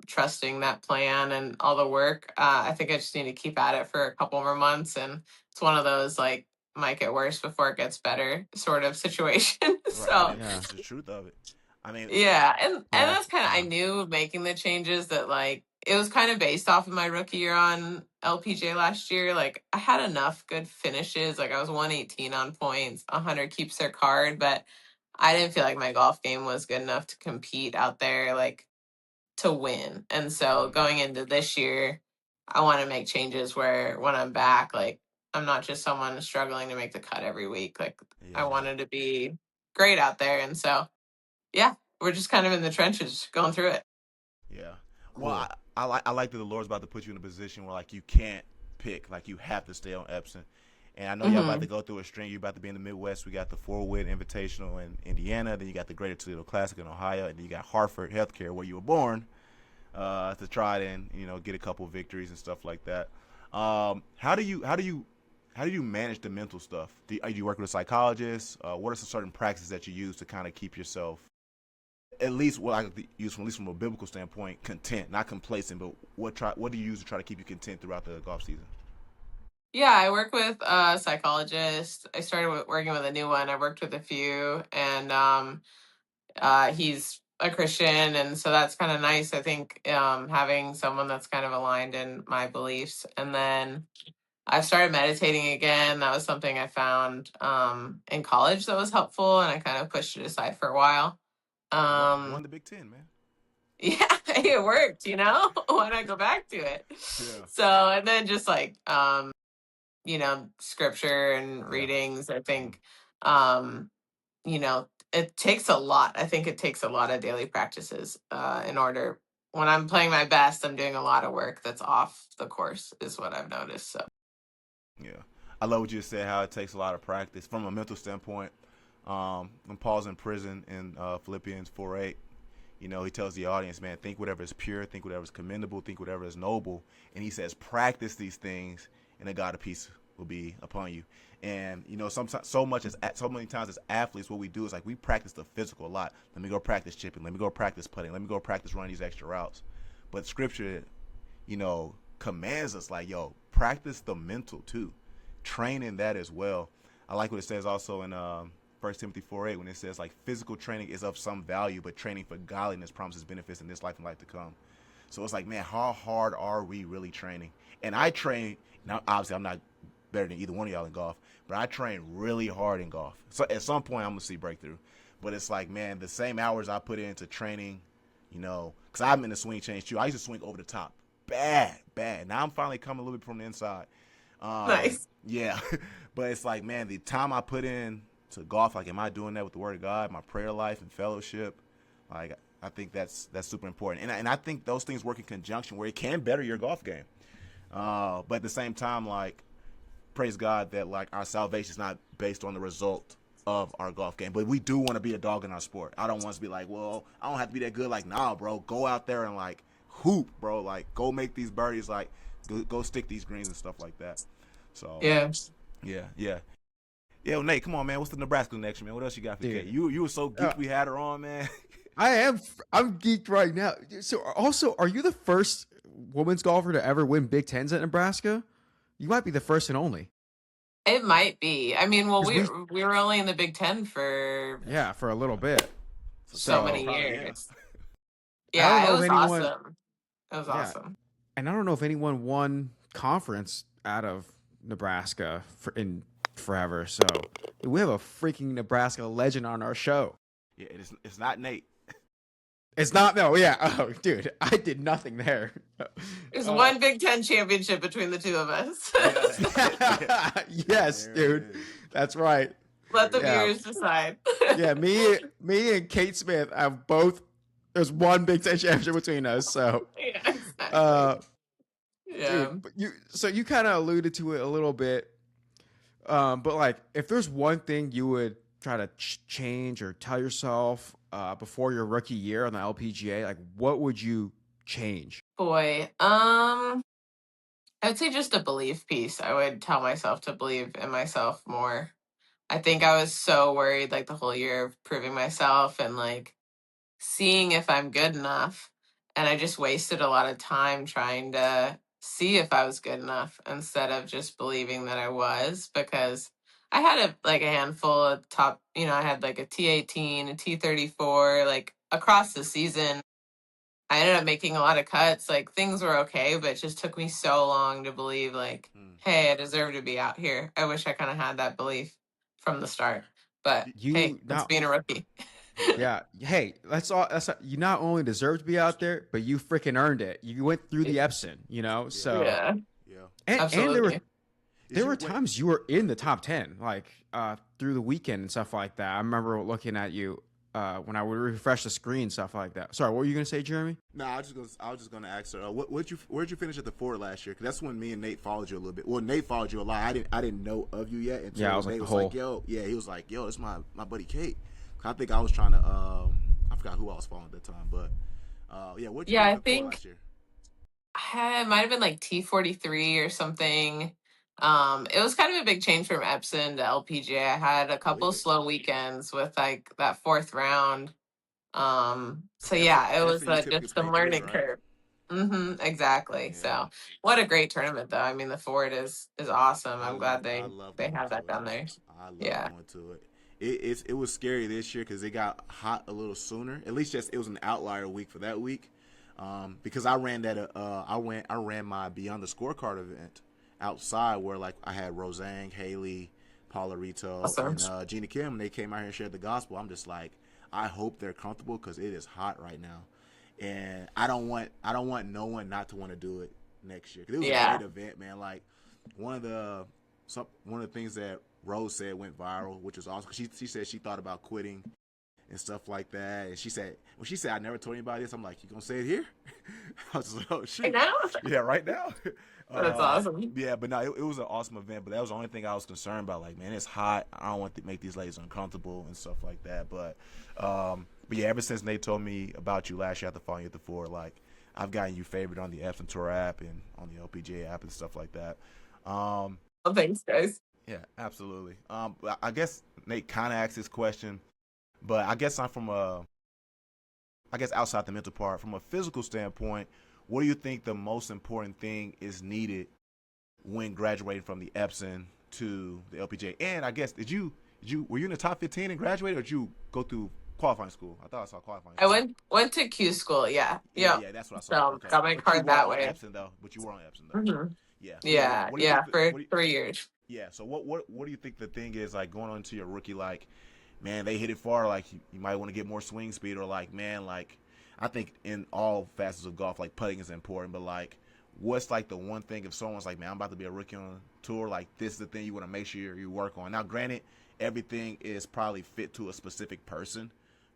trusting that plan and all the work, I think I just need to keep at it for a couple more months. And it's one of those like, might get worse before it gets better sort of situation. Right. So That's the truth of it. I mean, yeah, and Yeah. that's kind of I knew making the changes that like it was kind of based off of my rookie year on LPGA last year. Like I had enough good finishes. Like I was 118 on points, 100 keeps their card, but I didn't feel like my golf game was good enough to compete out there like to win. And so going into this year, I want to make changes where when I'm back, like I'm not just someone struggling to make the cut every week. Like I yeah. wanted to be great out there, and so yeah, we're just kind of in the trenches going through it. Yeah. Cool. Well, I like that the Lord's about to put you in a position where like you can't pick, like you have to stay on Epson. And I know y'all about to go through a string. You're about to be in the Midwest. We got the 4-Win Invitational in Indiana. Then you got the Greater Toledo Classic in Ohio. And then you got Hartford Healthcare, where you were born, to try and get a couple of victories and stuff like that. How do you manage the mental stuff? Do you work with a psychologist? What are some certain practices that you use to kind of keep yourself, at least what I could use from at least from a biblical standpoint, content, not complacent, but what do you use to try to keep you content throughout the golf season? Yeah, I work with a psychologist. I started working with a new one. I worked with a few, and he's a Christian, and so that's kind of nice. I think having someone that's kind of aligned in my beliefs, and then I've started meditating again. That was something I found in college that was helpful, and I kind of pushed it aside for a while. Won the Big Ten, man. Yeah, it worked, Why not go back to it? Yeah. So, and then just like, scripture and Yeah. readings, I think, um, it takes a lot. I think it takes a lot of daily practices in order. When I'm playing my best, I'm doing a lot of work that's off the course, is what I've noticed. So, Yeah. I love what you said, how it takes a lot of practice. From a mental standpoint, when Paul's in prison in Philippians 4:8, he tells the audience, man, think whatever is pure, think whatever is commendable, think whatever is noble. And he says, practice these things, and the God of peace will be upon you. And, sometimes, so many times as athletes, what we do is like we practice the physical a lot. Let me go practice chipping. Let me go practice putting. Let me go practice running these extra routes. But Scripture, commands us like, yo, practice the mental too. Train in that as well. I like what it says also in 1 Timothy 4:8 when it says like physical training is of some value, but training for godliness promises benefits in this life and life to come. So it's like, man, how hard are we really training? And I train. Now, obviously, I'm not better than either one of y'all in golf, but I train really hard in golf. So at some point, I'm gonna see breakthrough. But it's like, man, the same hours I put into training, because I'm in the swing change too. I used to swing over the top, bad. Now I'm finally coming a little bit from the inside. Nice. Yeah, but it's like, man, the time I put in to golf, like, am I doing that with the Word of God, my prayer life and fellowship? Like, I think that's super important, and I think those things work in conjunction where it can better your golf game. But at the same time, like, praise God that, like, our salvation is not based on the result of our golf game, but we do want to be a dog in our sport. I don't want us to be like, well, I don't have to be that good. Like, nah, bro, go out there and, like, hoop, bro. Like, go make these birdies. Like, go stick these greens and stuff like that. So yeah. Well, Nate, come on, man. What's the Nebraska connection, man? What else you got for Kate? You were so geeked we had her on, man. I'm geeked right now. So also, are you the first women's golfer to ever win Big Tens at Nebraska? You might be the first and only. It might be. I mean, well, we were only in the Big Ten for a little bit. So many years. Yeah, it was awesome. It was awesome. And I don't know if anyone won conference out of Nebraska in forever. So we have a freaking Nebraska legend on our show. Yeah, it's not Nate. It's not, no, yeah. Oh, dude, I did nothing there. There's one Big Ten championship between the two of us. Yes, dude. That's right. Let the viewers decide. Yeah, me and Kate Smith have both. There's one Big Ten championship between us. So, yeah, exactly. Dude, you kind of alluded to it a little bit. But like, if there's one thing you would try to change or tell yourself before your rookie year on the LPGA, like, what would you change? Boy, I'd say just a belief piece. I would tell myself to believe in myself more. I think I was so worried, like, the whole year of proving myself and, like, seeing if I'm good enough. And I just wasted a lot of time trying to see if I was good enough instead of just believing that I was, because I had a handful of top, I had like a T18, a T34, like across the season. I ended up making a lot of cuts. Like, things were okay, but it just took me so long to believe, like, hey, I deserve to be out here. I wish I kind of had that belief from the start. But that's being a rookie. Yeah. Hey, you not only deserve to be out there, but you freaking earned it. You went through the Epson, so yeah. And there were times you were in the top 10, like through the weekend and stuff like that. I remember looking at you when I would refresh the screen, stuff like that. Sorry, what were you gonna say, Jeremy? No, I was just gonna ask her. Where'd you finish at the Ford last year? Because that's when me and Nate followed you a little bit. Well, Nate followed you a lot. I didn't know of you yet until I was Nate like, was like, yo, he was like, yo, it's my buddy Kate. I think I was trying to I forgot who I was following at that time, but I think last year? It might have been like T43 or something. It was kind of a big change from Epson to LPGA. I had a couple slow weekends with like that fourth round. It was just a learning curve. Exactly. Yeah. So what a great tournament though. I mean, the Ford is awesome. I'm glad they have that down there. I love going to it. It was scary this year because it got hot a little sooner. At least it was an outlier week for that week, because I ran I ran my Beyond the Scorecard event outside where, like, I had Roseanne, Haley, Paula Rito, and Gina Kim. They came out here and shared the gospel. I'm just like, I hope they're comfortable because it is hot right now, and I don't want no one not to want to do it next year. 'Cause it was a great event, man. Like, one of the things that Rose said went viral, which was awesome. She said she thought about quitting and stuff like that. And she said, I never told anybody this, I'm like, you gonna say it here? I was like, oh, shit. Right now? Yeah, right now. That's awesome. Yeah, but no, it was an awesome event. But that was the only thing I was concerned about. Like, man, it's hot. I don't want to make these ladies uncomfortable and stuff like that. But yeah, ever since Nate told me about you last year after following you at the Ford, like, I've gotten you favored on the Epson Tour app and on the LPGA app and stuff like that. Well, thanks, guys. Yeah, absolutely. I guess Nate kind of asked this question, but I guess outside the mental part, from a physical standpoint, what do you think the most important thing is needed when graduating from the Epson to the LPGA? And I guess were you in the top 15 and graduated, or did you go through qualifying school. I thought I saw qualifying I school. went to Q school. Yeah. Yeah, Yep. yeah, that's what I saw. So Okay, got my but you card weren't that on way. Epson though. But you were on Epson though. Hmm. Yeah. So yeah, Yeah. what do you Yeah. think? For What do you, 3 years. yeah. So what do you think the thing is like going on to your rookie? Like, man, they hit it far. Like you might want to get more swing speed, or like, man, like I think in all facets of golf, like putting is important. But like, what's like the one thing if someone's like, man, I'm about to be a rookie on a tour, like this is the thing you want to make sure you work on. Now, granted, everything is probably fit to a specific person,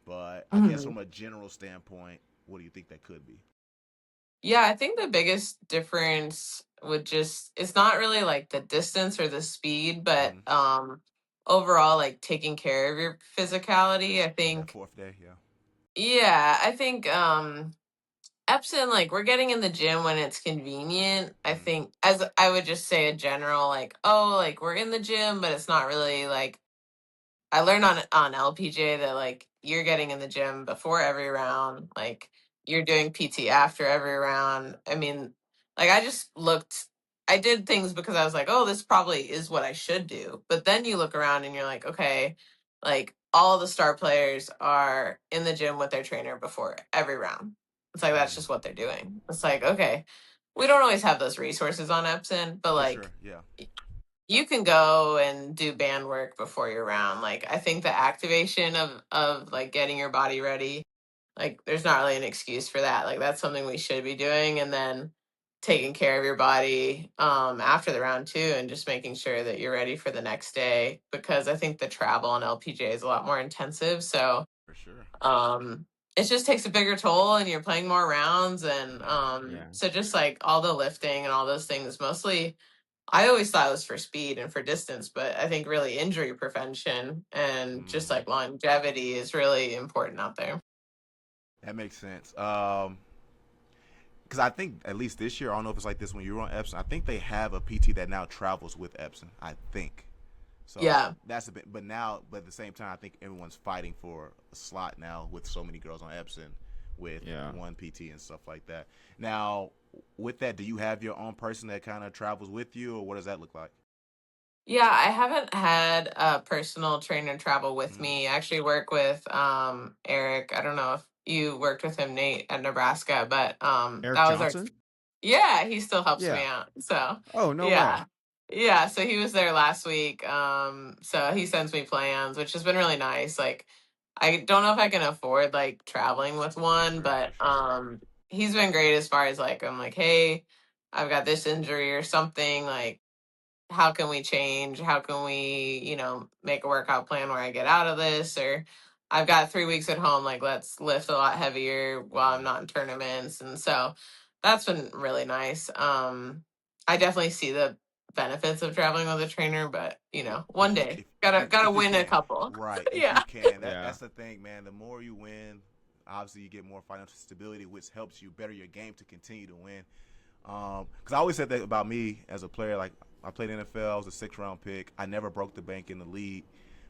but I guess Mhm. from a general standpoint, what do you think that could be? Yeah, I think the biggest difference would just it's not really like the distance or the speed, but Mm-hmm. overall like taking care of your physicality. I That think fourth day, yeah. yeah, I think Epson, like we're getting in the gym when it's convenient. I Mm-hmm. think as I would just say a general like, oh, like we're in the gym, but it's not really like I learned on LPGA that like you're getting in the gym before every round, like you're doing PT after every round. I mean, like I did things because I was like, oh, this probably is what I should do. But then you look around and you're like, okay, like all the star players are in the gym with their trainer before every round. It's like that's Mm-hmm. just what they're doing. It's like, okay, we don't always have those resources on Epson, but For like sure, yeah. you can go and do band work before your round. Like I think the activation of like getting your body ready, like there's not really an excuse for that. Like that's something we should be doing, and then taking care of your body after the round too, and just making sure that you're ready for the next day, because I think the travel on LPGA is a lot more intensive. So For sure. it just takes a bigger toll, and you're playing more rounds, and Yeah. so just like all the lifting and all those things mostly I always thought it was for speed and for distance, but I think really injury prevention and just Mm-hmm. like longevity is really important out there. That makes sense. Because I think at least this year, I don't know if it's like this when you were on Epson. I think they have a PT that now travels with Epson. I think so. Yeah. That's a bit, but at the same time, I think everyone's fighting for a slot now with so many girls on Epson, with Yeah. one PT and stuff like that. Now, with that, do you have your own person that kind of travels with you, or what does that look like? Yeah, I haven't had a personal trainer travel with Mm-hmm. me. I actually work with Eric. I don't know if you worked with him, Nate, at Nebraska, but Eric that was our Johnson? yeah, he still helps me Yeah. out. So Oh, no way. yeah. Yeah, so he was there last week. So he sends me plans, which has been really nice. Like I don't know if I can afford like traveling with For one, sure, but for sure. he's been great as far as like I'm like, hey, I've got this injury or something, like how can we change? How can we, make a workout plan where I get out of this? Or I've got 3 weeks at home, like let's lift a lot heavier while I'm Mm-hmm. not in tournaments. And so that's been really nice. I definitely see the benefits of traveling with a trainer, but one If you day gotta if you win a can, couple. right? If you Yeah. can, Yeah. that's the thing, man. The more you win, obviously you get more financial stability, which helps you better your game to continue to win. Because I always said that about me as a player. Like I played NFL, I was a 6th round pick. I never broke the bank in the league,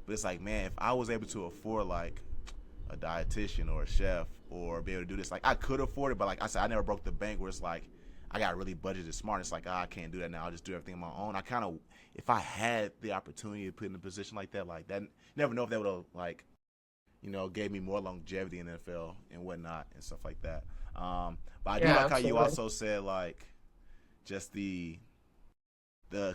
but it's like, man, if I was able to afford like a dietitian or a chef or be able to do this, like I could afford it, but like I said, I never broke the bank where it's like I got really budgeted smart. It's like I can't do that now. I'll just do everything on my own. I kind of, if I had the opportunity to put in a position like that, never know if that would have like gave me more longevity in the NFL and whatnot and stuff like that. But I do Yeah, like how you absolutely. also said like just the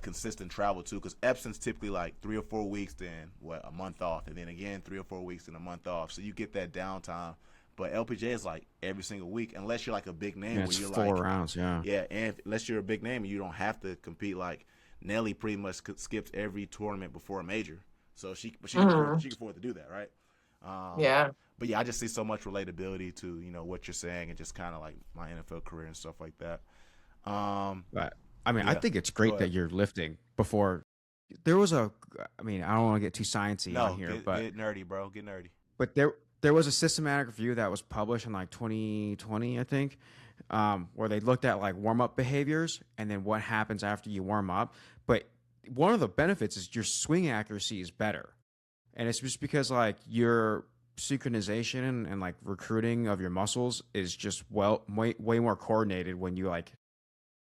consistent travel too, because Epson's typically like 3 or 4 weeks, then a month off, and then again 3 or 4 weeks, then a month off. So you get that downtime. But LPGA is like every single week, unless you're like a big name Yeah, where it's you're 4 rounds. Yeah. yeah, and unless you're a big name and you don't have to compete. Like Nelly pretty much skips every tournament before a major, so she can afford Hmm. she can afford to do that, right? Um, Yeah. but yeah, I just see so much relatability to what you're saying and just kind of like my NFL career and stuff like that. But I mean, But I yeah, think it's go great that ahead. you're lifting before. There was a, I mean, I don't want to get too sciencey on No, here, get nerdy, bro. Get nerdy. but there was a systematic review that was published in like 2020, I think, where they looked at like warm up behaviors and then what happens after you warm up. But one of the benefits is your swing accuracy is better, and it's just because like your synchronization and like recruiting of your muscles is just way more coordinated when you like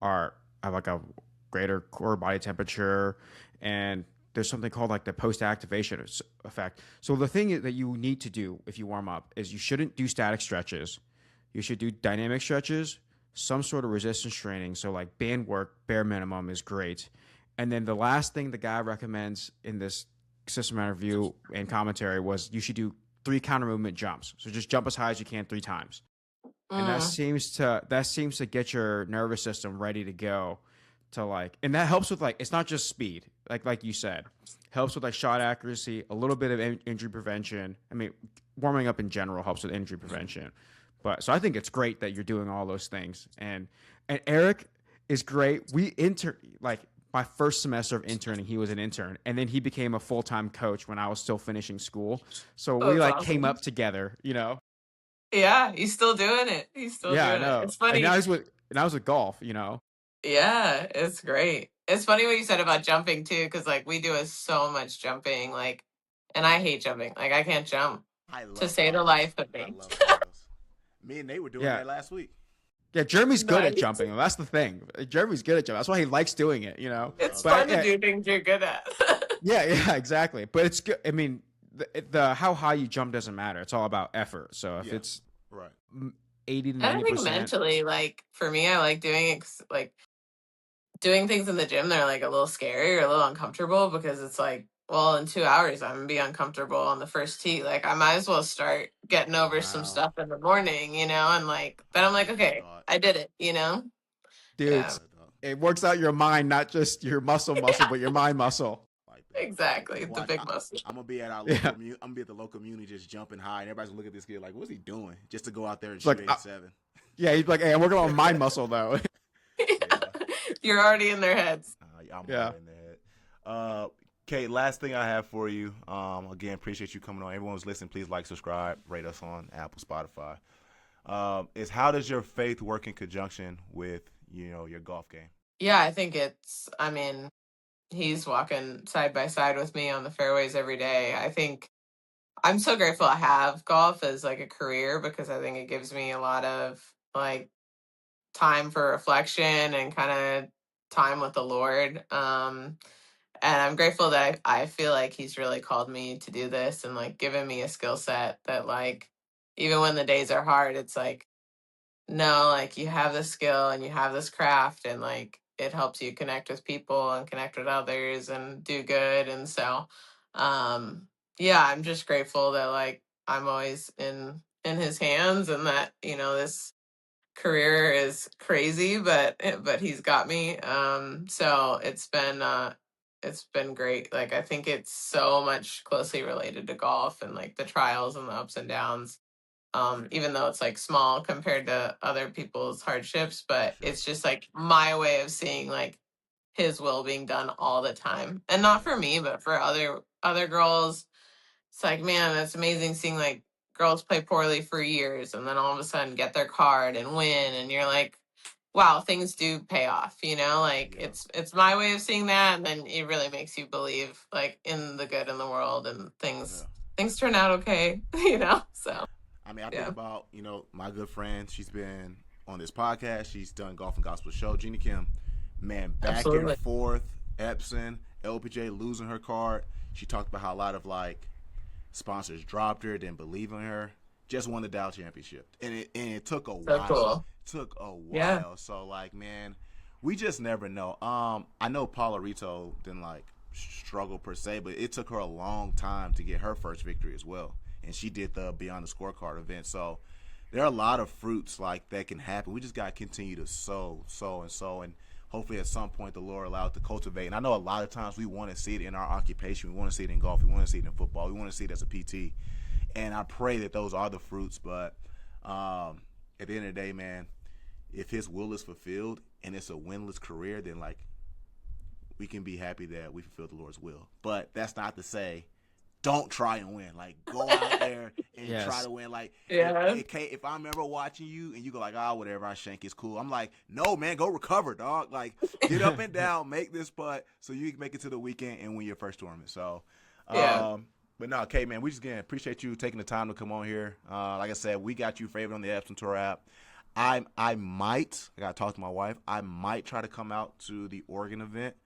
are have like a greater core body temperature, and there's something called like the post-activation effect. So the thing that you need to do if you warm up is you shouldn't do static stretches. You should do dynamic stretches, some sort of resistance training. So like band work, bare minimum is great. And then the last thing the guy recommends in this systematic review and commentary was you should do 3 counter movement jumps. So just jump as high as you can 3 times. And that seems to get your nervous system ready to go to like, and that helps with like, it's not just speed, like you said, helps with like shot accuracy, a little bit of injury prevention. I mean, warming up in general helps with injury prevention. But so I think it's great that you're doing all those things. And Eric is great. Like my first semester of interning, he was an intern, and then he became a full-time coach when I was still finishing school. So we like came up together, you know? Yeah, he's still doing it. He's still doing I know. it. It's funny. And I was with golf, you know? Yeah, it's great. It's funny what you said about jumping too, because like we do so much jumping, like, and I hate jumping. Like I can't jump to save the life of me. I love hurdles. Me and Nate were doing that last week. Yeah, Jeremy's good at jumping. That's the thing. Jeremy's good at jumping. That's why he likes doing it, you know? It's fun to do things you're good at. yeah, exactly. But it's good. I mean, the how high you jump doesn't matter. It's all about effort. So if it's 80 to 90%. I think mentally, like for me, I like doing like doing things in the gym that are like a little scary or a little uncomfortable because it's like, well, in 2 hours I'm gonna be uncomfortable on the first tee. Like I might as well start getting over some stuff in the morning, you know, and like then I'm like, okay, I did it, you know? Dude, it works out your mind, not just your muscle, but your mind muscle. Exactly, the big muscle. I'm gonna be at our local I'm gonna be at the local community just jumping high, and everybody's gonna look at this kid like, what's he doing? Just to go out there and shoot 87. Yeah, he's like, hey, I'm working on mind muscle though. You're already in their heads. I'm already in their head. Kate, last thing I have for you. Again, appreciate you coming on. Everyone who's listening, please like, subscribe, rate us on Apple, Spotify. Is how does your faith work in conjunction with, you know, your golf game? Yeah, I think he's walking side by side with me on the fairways every day. I think I'm so grateful I have golf as like a career because I think it gives me a lot of like time for reflection and kind of time with the Lord. And I'm grateful that I feel like he's really called me to do this and like given me a skill set that like, even when the days are hard, it's like, no, like you have this skill and you have this craft and like it helps you connect with people and connect with others and do good. And so, yeah, I'm just grateful that like I'm always in his hands and that, you know, this career is crazy, but he's got me. So it's been great. Like I think it's so much closely related to golf and like the trials and the ups and downs. Even though it's like small compared to other people's hardships, but it's just like my way of seeing like his will being done all the time. And not for me, but for other girls. It's like, man, that's amazing seeing like girls play poorly for years and then all of a sudden get their card and win and you're like, wow, things do pay off, you know? Like it's my way of seeing that, and then it really makes you believe like in the good in the world and things turn out okay, you know? So I mean, I think about, you know, my good friend. She's been on this podcast. She's done Golf and Gospel Show. Jeeno Kim, man, back and forth. Epson, LPGA losing her card. She talked about how a lot of, like, sponsors dropped her, didn't believe in her. Just won the Dow Championship. And it took a while. Cool. It took a while. So, like, man, we just never know. I know Paula Rito didn't, like, struggle per se, but it took her a long time to get her first victory as well. And she did the Beyond the Scorecard event. So there are a lot of fruits like that can happen. We just got to continue to sow. And hopefully at some point the Lord allowed to cultivate. And I know a lot of times we want to see it in our occupation. We want to see it in golf. We want to see it in football. We want to see it as a PT. And I pray that those are the fruits. But at the end of the day, man, if his will is fulfilled and it's a winless career, then, like, we can be happy that we fulfilled the Lord's will. But that's not to say don't try and win. Like, go out there and try to win. Like, if I remember watching you and you go like, whatever, I shank, it's cool. I'm like, no, man, go recover, dog. Like, get up and down, make this putt so you can make it to the weekend and win your first tournament. So, but no, Kate, man, we just again appreciate you taking the time to come on here. Like I said, we got you favored on the Epson Tour app. I gotta talk to my wife. I might try to come out to the Oregon event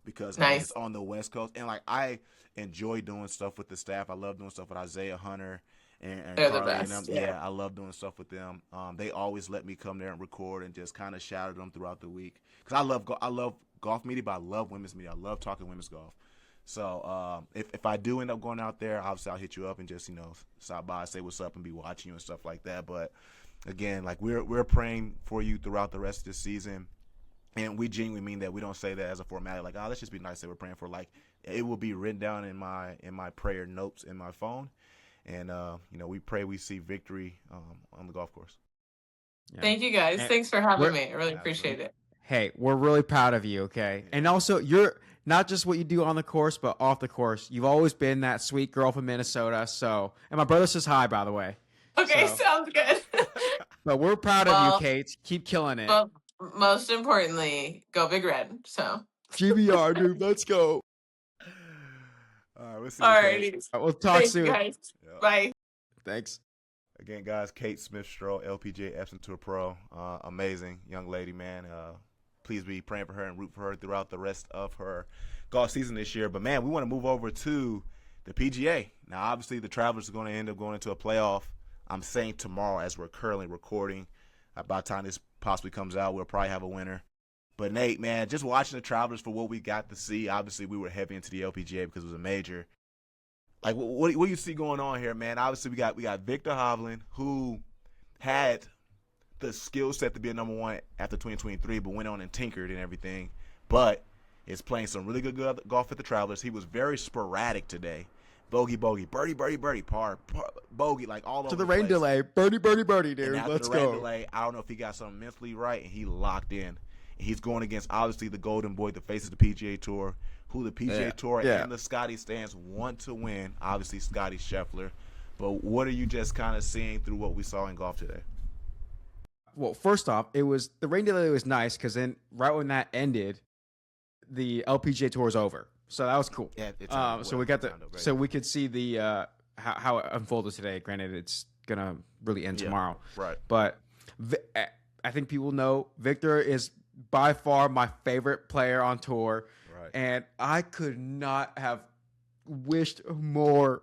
because Nice. it's on the West Coast. And like I enjoy doing stuff with the staff. I love doing stuff with Isaiah Hunter and They're the Charlie and best, them. yeah. I love doing stuff with them. They always let me come there and record and just kind of shadow them throughout the week because I love golf media, but I love women's media. I love talking women's golf. So if I do end up going out there, obviously I'll hit you up and just stop by, say what's up, and be watching you and stuff like that. But again, like we're praying for you throughout the rest of this season, and we genuinely mean that. We don't say that as a formality, like let's just be nice that we're praying for. Like it will be written down in my prayer notes in my phone, and we pray we see victory on the golf course. Yeah. Thank you guys. Thanks for having me. I really appreciate it. Hey, we're really proud of you. Okay, and also you're not just what you do on the course, but off the course. You've always been that sweet girl from Minnesota. So, and my brother says hi, by the way. Okay, sounds good. But we're proud of you, Kate. Keep killing it. But most importantly, go Big Red. So GBR, dude, let's go. All right, we'll see. All right, we'll talk soon. Guys. Yep. Bye. Thanks. Again, guys, Kate Smith Stroh, LPGA Epson Tour Pro, amazing young lady, man. Please be praying for her and root for her throughout the rest of her golf season this year. But, man, we want to move over to the PGA. Now, obviously, the Travelers are going to end up going into a playoff. I'm saying tomorrow as we're currently recording. By the time this possibly comes out, we'll probably have a winner. But, Nate, man, just watching the Travelers for what we got to see, obviously we were heavy into the LPGA because it was a major. Like, what do you see going on here, man? Obviously, we got Viktor Hovland, who had – the skill set to be a number one after 2023, but went on and tinkered and everything. But is playing some really good golf at the Travelers. He was very sporadic today. Bogey, birdie, birdie, par, bogey, like all over to the rain place. Delay, birdie, dude. Let's go. Rain delay, I don't know if he got something mentally right, and he locked in. And he's going against obviously the Golden Boy, the face of the PGA Tour, who the PGA Tour and the Scottie stands want to win. Obviously, Scottie Scheffler. But what are you just kind of seeing through what we saw in golf today? Well, first off, the rain delay was nice because then right when that ended, the LPGA Tour was over, so that was cool. Yeah, so we got so we could see the how it unfolded today. Granted, it's gonna really end tomorrow, right? But I think people know Viktor is by far my favorite player on tour, right? And I could not have wished more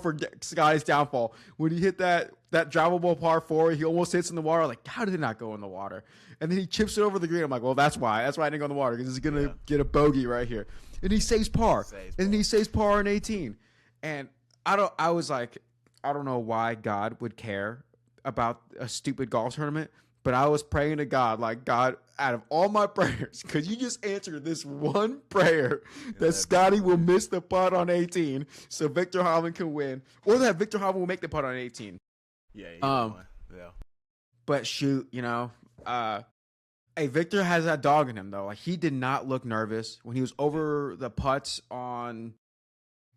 for Scottie's downfall. When he hit that drivable par 4, he almost hits in the water. Like, how did it not go in the water? And then he chips it over the green. I'm like, well, that's why I didn't go in the water, because he's gonna get a bogey right here. And he saves par. And then he saves par in 18. And I was like, I don't know why God would care about a stupid golf tournament, but I was praying to God, like, God, out of all my prayers, could you just answer this one prayer that Scottie will miss the putt on 18 so Viktor Hovland can win, or that Viktor Hovland will make the putt on 18? Yeah. But shoot, hey, Viktor has that dog in him, though. Like, he did not look nervous when he was over the putts on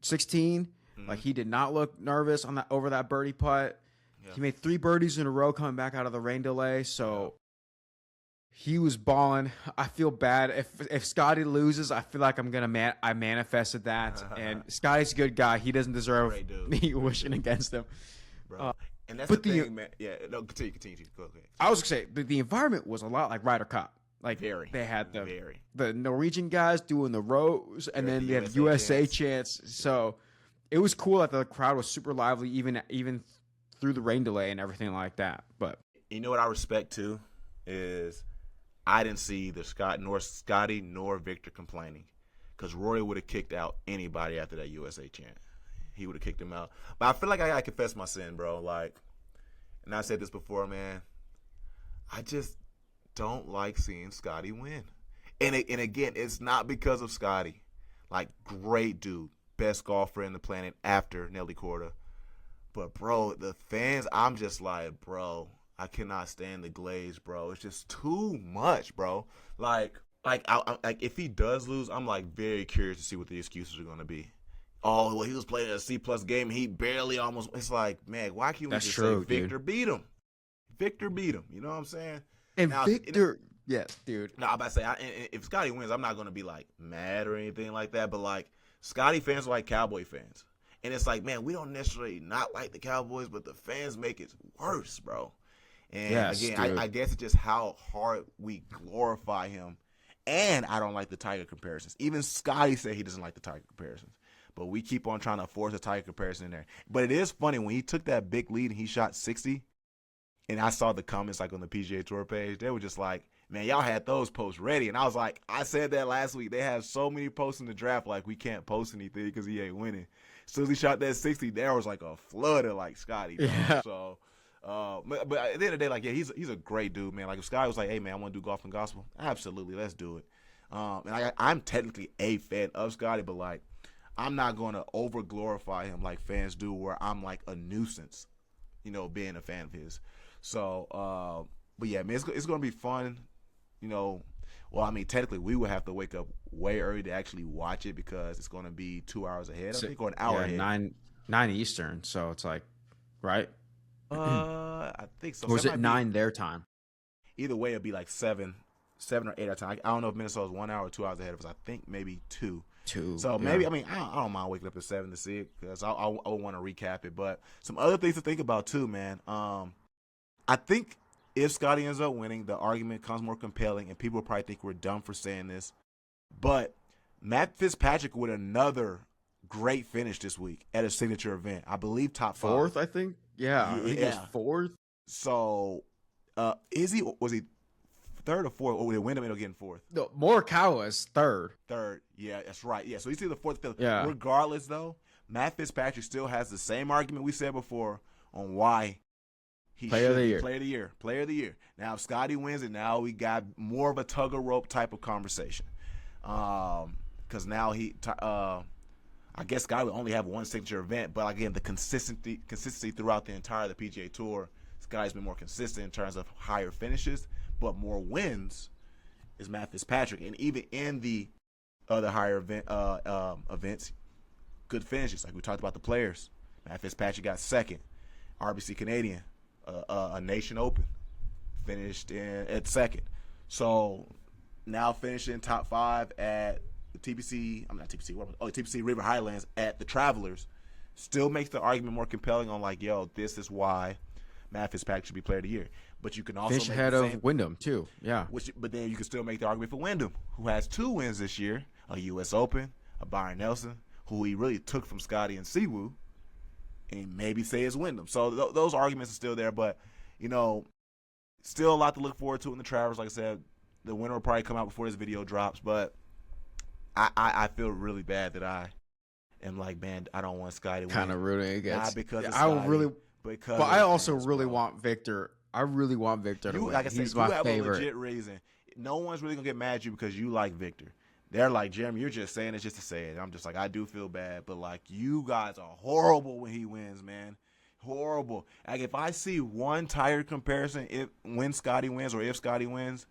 16. Mm-hmm. Like, he did not look nervous over that birdie putt. Yeah. He made 3 birdies in a row coming back out of the rain delay, so he was balling. I feel bad if Scottie loses. I feel like I manifested that, and Scottie's a good guy. He doesn't deserve me wishing against him. Bro. And that's the thing, man. Yeah, no, continue. Go ahead. I was going to say, the environment was a lot like Ryder Cup. Like, they had the Norwegian guys doing the rows, and then they had USA chants. So it was cool that the crowd was super lively, even through the rain delay and everything like that. But you know what I respect too is I didn't see either Scottie nor Viktor complaining, because Rory would have kicked out anybody after that USA chant. He would have kicked him out. But I feel like I gotta confess my sin, bro. Like, and I said this before, man. I just don't like seeing Scottie win. And again, it's not because of Scottie. Like, great dude, best golfer in the planet after Nelly Korda. But bro, the fans, I'm just like, bro, I cannot stand the glaze, bro. It's just too much, bro. Like if he does lose, I'm like very curious to see what the excuses are gonna be. Oh, well, he was playing a C-plus game. He barely almost. It's like, man, why can't we just say Viktor beat him? Viktor beat him. You know what I'm saying? And now, Viktor, yes, dude. No, I'm about to say, if Scottie wins, I'm not going to be like mad or anything like that. But like, Scottie fans are like Cowboy fans, and it's like, man, we don't necessarily not like the Cowboys, but the fans make it worse, bro. And again, I guess it's just how hard we glorify him And I don't like the Tiger comparisons. Even Scottie said he doesn't like the Tiger comparisons. But we keep on trying to force a Tiger comparison in there. But it is funny, when he took that big lead and he shot 60, and I saw the comments like on the PGA Tour page, they were just like, man, y'all had those posts ready. And I was like, I said that last week. They have so many posts in the draft, like we can't post anything because he ain't winning. As soon as he shot that 60, there was like a flood of like Scottie. Yeah. So, but at the end of the day, like, yeah, he's a great dude, man. Like if Scottie was like, hey, man, I want to do golf and gospel, absolutely, let's do it. And I'm technically a fan of Scottie, but like, I'm not going to over glorify him like fans do, where I'm like a nuisance, being a fan of his. So, but yeah, man, it's going to be fun. Well, I mean, technically, we would have to wake up way early to actually watch it because it's going to be 2 hours ahead. I think, or an hour ahead. 9 Eastern. So it's like, right? I think so. Or is it 9 their time? Either way, it'd be like 7 or 8 our time. I don't know if Minnesota's 1 hour or 2 hours ahead of us. I think maybe 2. So maybe, I mean, I don't mind waking up at 7 to see it because I want to recap it. But some other things to think about too, man. I think if Scottie ends up winning, the argument becomes more compelling, and people will probably think we're dumb for saying this. But Matt Fitzpatrick with another great finish this week at a signature event. I believe top 5. Fourth, I think. Yeah, I think he was 4th. So, was he 3rd or 4th, or did Wyndham end up getting 4th? No, Morikawa is 3rd. 3rd, yeah, that's right. Yeah, so he's either 4th or 5th. Yeah. Regardless, though, Matt Fitzpatrick still has the same argument we said before on why he Player of the year. Player of the year. Now, if Scottie wins it, now we got more of a tug of rope type of conversation. Because now I guess Scottie will only have one signature event, but again, the consistency throughout the entire the PGA Tour, Scottie's been more consistent in terms of higher finishes, but more wins is Matt Fitzpatrick. And even in the other higher events, good finishes. Like we talked about the players. Matt Fitzpatrick got 2nd. RBC Canadian, a Nation Open, finished at 2nd. So now finishing top 5 at the TPC, TPC River Highlands at the Travelers, still makes the argument more compelling on like, yo, this is why Matt Fitzpatrick should be Player of the Year. But you can also finish ahead of Wyndham too. Yeah. But then you can still make the argument for Wyndham, who has 2 wins this year, a U.S. Open, a Byron Nelson, who he really took from Scottie and Siwoo, and maybe say it's Wyndham. So those arguments are still there, but still a lot to look forward to in the Travelers. Like I said, the winner will probably come out before this video drops, but I feel really bad that I am like, man, I don't want Scottie to win. Kind of rooting against. Not because of I Scottie, really, because but I also really want Viktor. I really want Viktor to win. Like I said, he's you my have favorite. a legit reason. No one's really gonna get mad at you because you like Viktor. They're like, Jeremy, you're just saying it just to say it. I'm just like, I do feel bad, but like, you guys are horrible when he wins, man. Horrible. Like, if I see one Tiger comparison, when Scottie wins or if Scottie wins,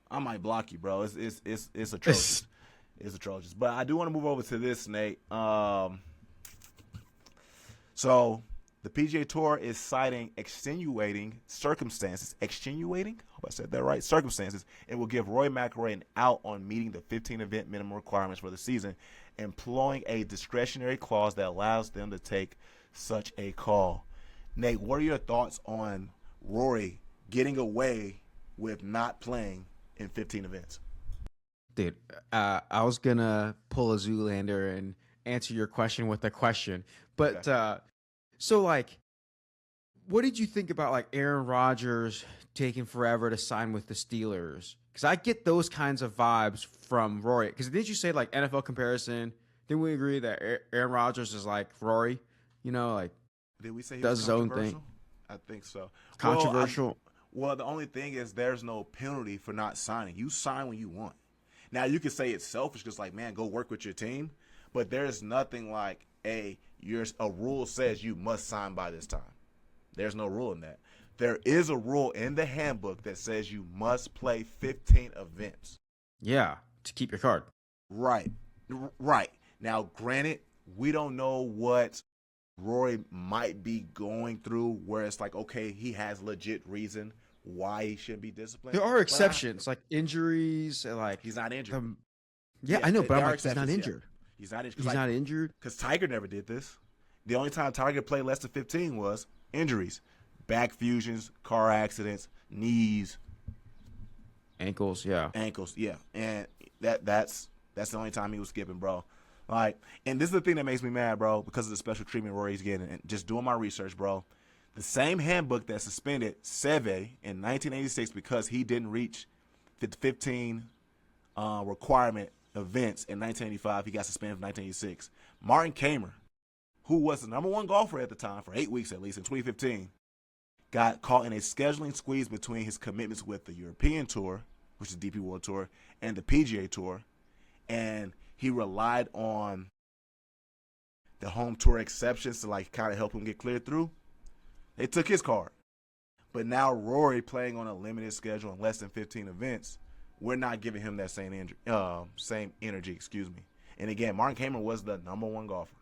I might block you, bro. It's atrocious. It's atrocious. But I do want to move over to this, Nate. So the PGA Tour is citing extenuating circumstances. Extenuating? I hope I said that right. Circumstances. It will give Rory McIlroy an out on meeting the 15-event minimum requirements for the season, employing a discretionary clause that allows them to take such a call. Nate, what are your thoughts on Rory getting away with not playing in 15 events? Dude, I was going to pull a Zoolander and answer your question with a question. But, okay. So, like, what did you think about, like, Aaron Rodgers taking forever to sign with the Steelers? Because I get those kinds of vibes from Rory. Because didn't you say, like, NFL comparison? Didn't we agree that Aaron Rodgers is like Rory? Like, did we say he does was his own thing? I think so. Controversial? Well, the only thing is there's no penalty for not signing. You sign when you want. Now, you can say it's selfish because, like, man, go work with your team. But there's nothing like a rule says you must sign by this time. There's no rule in that. There is a rule in the handbook that says you must play 15 events. Yeah, to keep your card. Right. Now, granted, we don't know what Rory might be going through where it's like, okay, he has legit reason why he shouldn't be disciplined. There are exceptions, like injuries, like he's not injured. I know, but I'm like, he's not injured. Yeah. He's not injured. He's not injured. Because Tiger never did this. The only time Tiger played less than 15 was injuries, back fusions, car accidents, knees. Ankles, yeah. Ankles, yeah. And that's the only time he was skipping, bro. Like, and this is the thing that makes me mad, bro, because of the special treatment Rory's getting. And just doing my research, bro. The same handbook that suspended Seve in 1986 because he didn't reach the 15 requirement events in 1985, he got suspended in 1986. Martin Kamer, who was the number one golfer at the time for 8 weeks at least in 2015, got caught in a scheduling squeeze between his commitments with the European Tour, which is DP World Tour, and the PGA Tour, and he relied on the home tour exceptions to like kind of help him get cleared through. They took his card. But now Rory playing on a limited schedule in less than 15 events, we're not giving him that same energy, excuse me. And again, Martin Kamer was the number one golfer.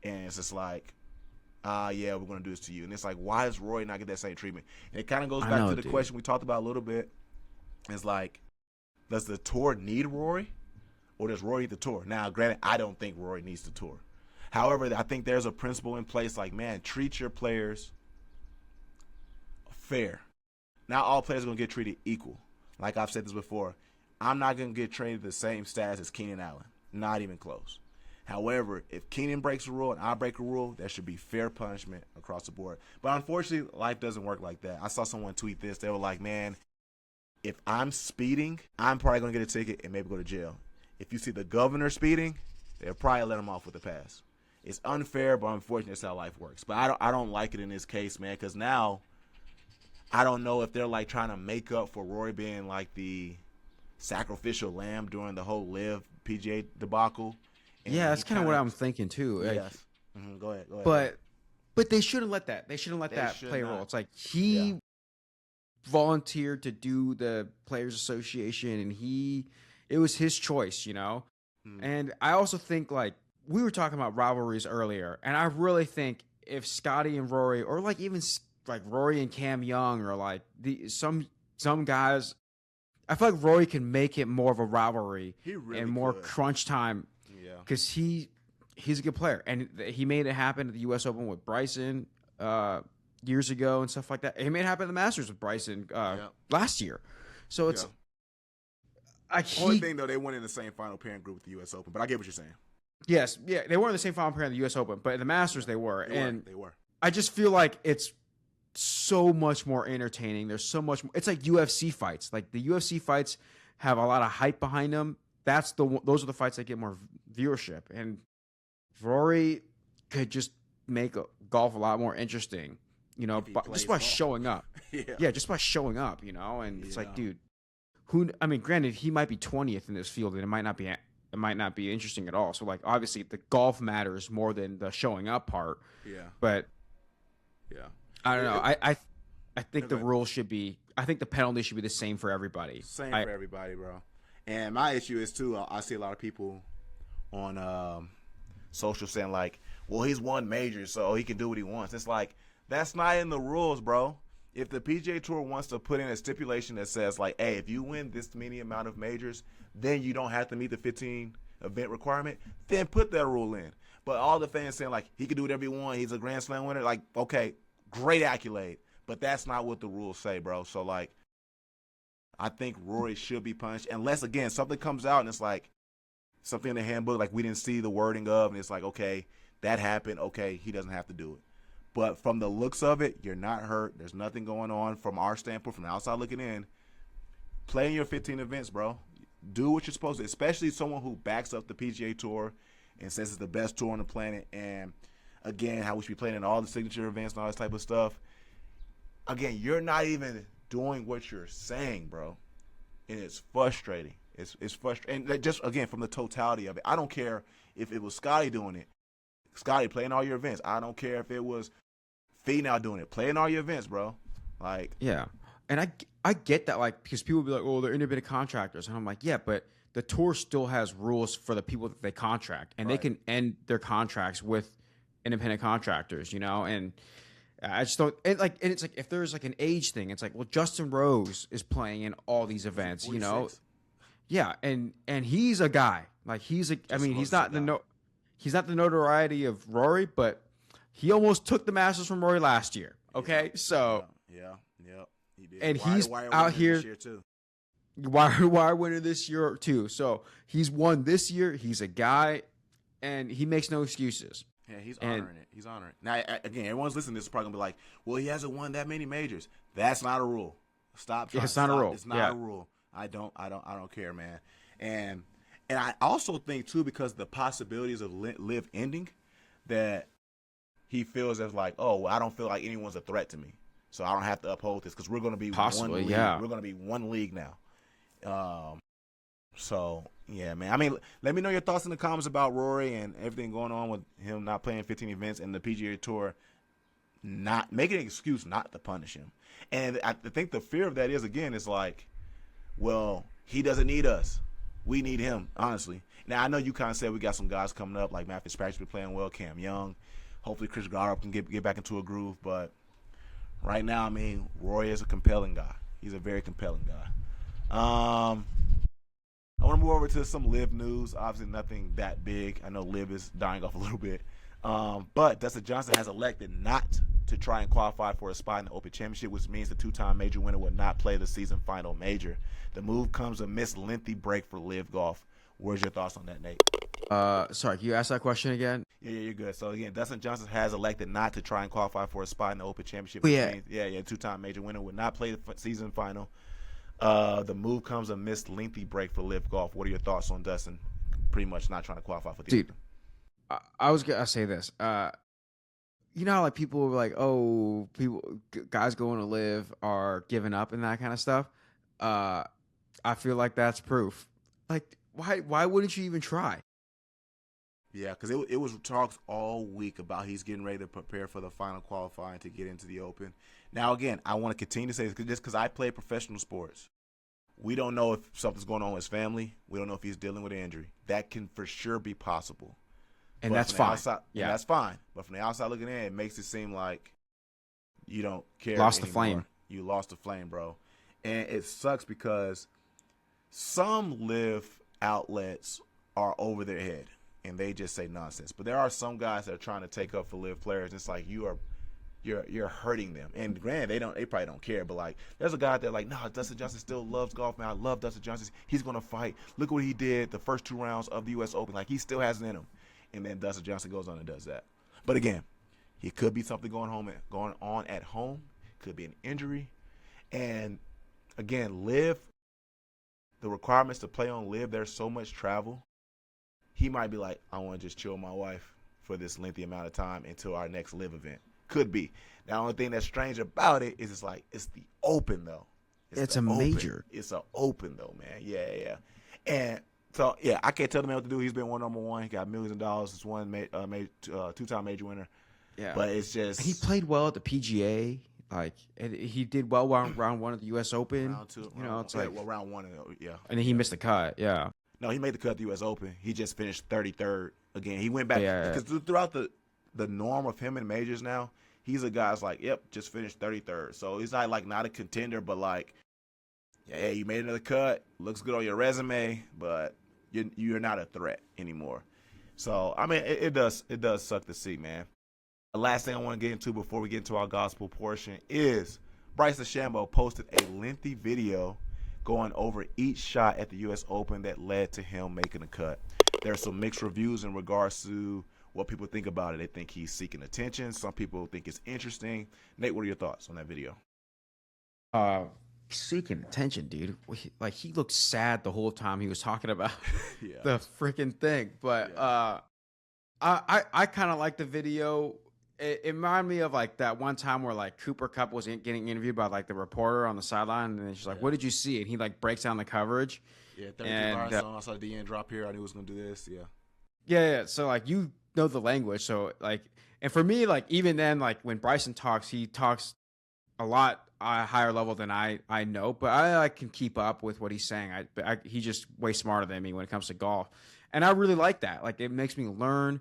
And it's just like, yeah, we're going to do this to you. And it's like, why does Rory not get that same treatment? And it kind of goes back to the question we talked about a little bit. It's like, does the tour need Rory? Or does Rory need the tour? Now, granted, I don't think Rory needs the tour. However, I think there's a principle in place like, man, treat your players fair. Not all players are going to get treated equal. Like I've said this before, I'm not going to get treated the same status as Keenan Allen. Not even close. However, if Keenan breaks a rule and I break a rule, there should be fair punishment across the board. But unfortunately, life doesn't work like that. I saw someone tweet this. They were like, man, if I'm speeding, I'm probably going to get a ticket and maybe go to jail. If you see the governor speeding, they'll probably let him off with a pass. It's unfair, but unfortunately, that's how life works. But I don't like it in this case, man, because now I don't know if they're like trying to make up for Rory being like the sacrificial lamb during the whole Live PGA debacle. And yeah, that's kind of what I'm thinking too. Yes. Like, Go ahead. But they shouldn't let that. They shouldn't let that play a role. It's like he volunteered to do the Players Association, and it was his choice, you know. And I also think, like, we were talking about rivalries earlier, and I really think if Scottie and Rory, or like even like Rory and Cam Young, or like some guys, I feel like Rory can make it more of a rivalry and more crunch time. Yeah, because he's a good player, and he made it happen at the U.S. Open with Bryson years ago and stuff like that. He made it happen at the Masters with Bryson last year. So it's only thing though, they went in the same final pairing group with the U.S. Open, but I get what you're saying. Yes, yeah, they weren't in the same final pairing in the U.S. Open, but at the Masters they were. They were. I just feel like it's so much more entertaining. There's so much more. It's like UFC fights. Like the UFC fights have a lot of hype behind them. Those are the fights that get more viewership. And Rory could just make golf a lot more interesting, you know, just by showing up. Yeah, just by showing up, you know. And it's like, dude, granted, he might be 20th in this field, and it might not be interesting at all. So, like, obviously, the golf matters more than the showing up part. Yeah. But I don't know. I think the rule should be. I think the penalty should be the same for everybody. For everybody, bro. And my issue is too. I see a lot of people on social saying like, "Well, he's won majors, so he can do what he wants." It's like that's not in the rules, bro. If the PGA Tour wants to put in a stipulation that says like, "Hey, if you win this many amount of majors, then you don't have to meet the 15 event requirement," then put that rule in. But all the fans saying like he can do whatever he wants, he's a Grand Slam winner, like, okay, great accolade, but that's not what the rules say, bro. So like, I think Rory should be punished unless again something comes out and it's like something in the handbook like we didn't see the wording of, and it's like, okay, that happened, okay, he doesn't have to do it. But from the looks of it, you're not hurt. There's nothing going on from our standpoint, from the outside looking in. Play in your 15 events, bro. Do what you're supposed to, especially someone who backs up the PGA Tour and says it's the best tour on the planet. And, again, how we should be playing in all the signature events and all this type of stuff. Again, you're not even doing what you're saying, bro. And it's frustrating. It's frustrating. And just, again, from the totality of it. I don't care if it was Scottie doing it. Scottie, playing all your events. I don't care if it was Finau doing it. Playing all your events, bro. Like, yeah. And I get that, like, because people will be like, oh, they're independent contractors. And I'm like, yeah, but the tour still has rules for the people that they contract. And they can end their contracts with independent contractors, you know? And I just don't, and it's like, if there's like an age thing, it's like, well, Justin Rose is playing in all these events, 46. You know? Yeah. And he's a guy. Like, he's not the notoriety of Rory, but he almost took the Masters from Rory last year. Okay, so yeah, he did. And he's out here. This year too. Why win it this year too? So he's won this year. He's a guy, and he makes no excuses. Yeah, he's honoring it. He's honoring it. Now, again, everyone's listening to this is probably gonna be like, "Well, he hasn't won that many majors." That's not a rule. Stop. Trying, it's not a rule. It's not a rule. I don't care, man. And I also think too, because the possibilities of live ending, that he feels as like, oh, well, I don't feel like anyone's a threat to me, so I don't have to uphold this because we're going to be one league. Yeah. We're going to be one league now. So yeah, man. I mean, let me know your thoughts in the comments about Rory and everything going on with him not playing 15 events and the PGA Tour not making an excuse not to punish him. And I think the fear of that is like, well, he doesn't need us. We need him, honestly. Now, I know you kind of said we got some guys coming up, like Matt Fitzpatrick's been playing well, Cam Young. Hopefully Chris Goddard can get back into a groove. But right now, I mean, Rory is a compelling guy. He's a very compelling guy. I want to move over to some LIV news. Obviously, nothing that big. I know LIV is dying off a little bit. But Dustin Johnson has elected not to try and qualify for a spot in the Open Championship, which means the two-time major winner will not play the season final major. The move comes amidst lengthy break for LIV Golf. Where's your thoughts on that, Nate? Sorry, can you ask that question again? Yeah, you're good. So again, Dustin Johnson has elected not to try and qualify for a spot in the Open Championship. Means, two-time major winner will not play the season final. The move comes amidst lengthy break for LIV Golf. What are your thoughts on Dustin pretty much not trying to qualify for the Open? I was gonna say this. You know how like people were like, oh, guys going to LIV are giving up and that kind of stuff. I feel like that's proof. Like, why wouldn't you even try? Yeah, because it was talks all week about he's getting ready to prepare for the final qualifying to get into the Open. Now, again, I want to continue to say this just because I play professional sports. We don't know if something's going on with his family. We don't know if he's dealing with an injury. That can for sure be possible. And that's fine. Yeah, that's fine. But from the outside looking in, it makes it seem like you don't care. Lost anymore. the flame. You lost the flame, bro. And it sucks because some LIV outlets are over their head and they just say nonsense. But there are some guys that are trying to take up for LIV players. It's like you're hurting them. And granted, they probably don't care. But like, there's a guy out there like, no, Dustin Johnson still loves golf, man. I love Dustin Johnson. He's gonna fight. Look what he did the first 2 rounds of the U.S. Open. Like, he still has it in him. And then Dustin Johnson goes on and does that. But again, he could be something going on at home. Could be an injury. And again, LIV, the requirements to play on LIV, there's so much travel. He might be like, I want to just chill with my wife for this lengthy amount of time until our next LIV event. Could be. The only thing that's strange about it is it's like, it's the Open, though. It's a major. It's an Open, though, man. Yeah. And so, yeah, I can't tell the man what to do. He's been number one. He got millions of dollars. He's won two-time major winner. Yeah. But it's just... He played well at the PGA. Like, he did well round 1 of the U.S. Open. Round 2. It's like... Well, round 1, yeah. And then he missed the cut, yeah. No, he made the cut at the U.S. Open. He just finished 33rd. Again, he went back. Because throughout the norm of him in majors now, he's a guy that's like, yep, just finished 33rd. So he's not a contender, but like, yeah, you made another cut. Looks good on your resume, but you're not a threat anymore. So, I mean, it does suck to see, man. The last thing I want to get into before we get into our gospel portion is Bryson DeChambeau posted a lengthy video going over each shot at the U.S. Open that led to him making the cut. There are some mixed reviews in regards to what people think about it. They think he's seeking attention. Some people think it's interesting. Nate, what are your thoughts on that video? Seeking attention, dude. Like, he looked sad the whole time he was talking about the freaking thing. But I kind of like the video. It reminded me of like that one time where like Cooper Kupp was getting interviewed by like the reporter on the sideline, and then she's like, "What did you see?" And he like breaks down the coverage. Yeah, 32 I saw the end drop here. I knew he was gonna do this. Yeah. So like, you know the language. So like, and for me, like, even then, like when Bryson talks, he talks a lot higher level than I know, but I can keep up with what he's saying. He's just way smarter than me when it comes to golf, and I really like that. Like, it makes me learn.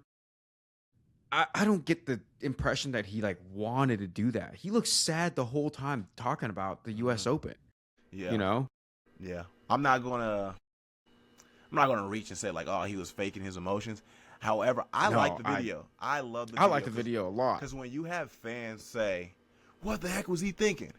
I don't get the impression that he like wanted to do that. He looks sad the whole time talking about the U.S. Open. Yeah, you know. Yeah, I'm not gonna reach and say like, oh, he was faking his emotions. However, I like the video. I love the video. I like the video a lot. Because when you have fans say, what the heck was he thinking?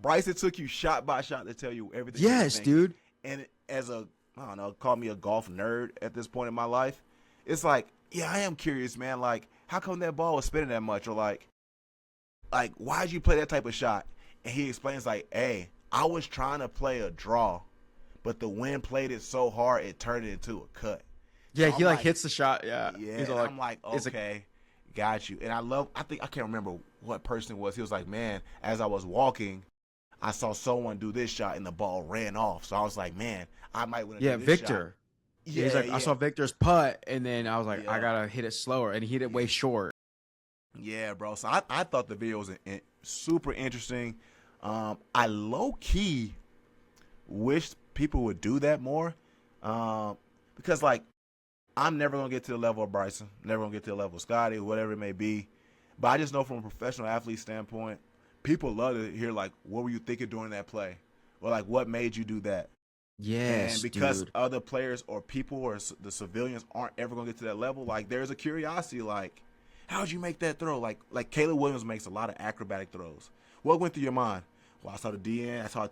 Bryson took you shot by shot to tell you everything. Yes, dude. And as a, I don't know, call me a golf nerd at this point in my life, it's like, yeah, I am curious, man. Like, how come that ball was spinning that much? Or like why'd you play that type of shot? And he explains like, hey, I was trying to play a draw, but the wind played it so hard it turned it into a cut. Yeah, So he I'm like hits the shot. Yeah. Yeah. He's And all I'm like, okay, got you. And I think I can't remember what person it was. He was like, man, as I was walking, I saw someone do this shot and the ball ran off. So I was like, man, I might want to do this Viktor. shot. Yeah, he's like, I saw Viktor's putt, and then I was like, I Yeah. gotta hit it slower, and he hit it way short. Yeah, bro. So I thought the video was super interesting. I low key wish people would do that more, because like I'm never gonna get to the level of Bryson, never gonna get to the level of Scottie, whatever it may be. But I just know from a professional athlete standpoint, people love to hear like, what were you thinking during that play, or like what made you do that? Yes, And because dude. other players or people or the civilians aren't ever gonna get to that level, like there's a curiosity, like, how'd you make that throw? Like Caleb Williams makes a lot of acrobatic throws. What went through your mind? Well, I saw the DN. I saw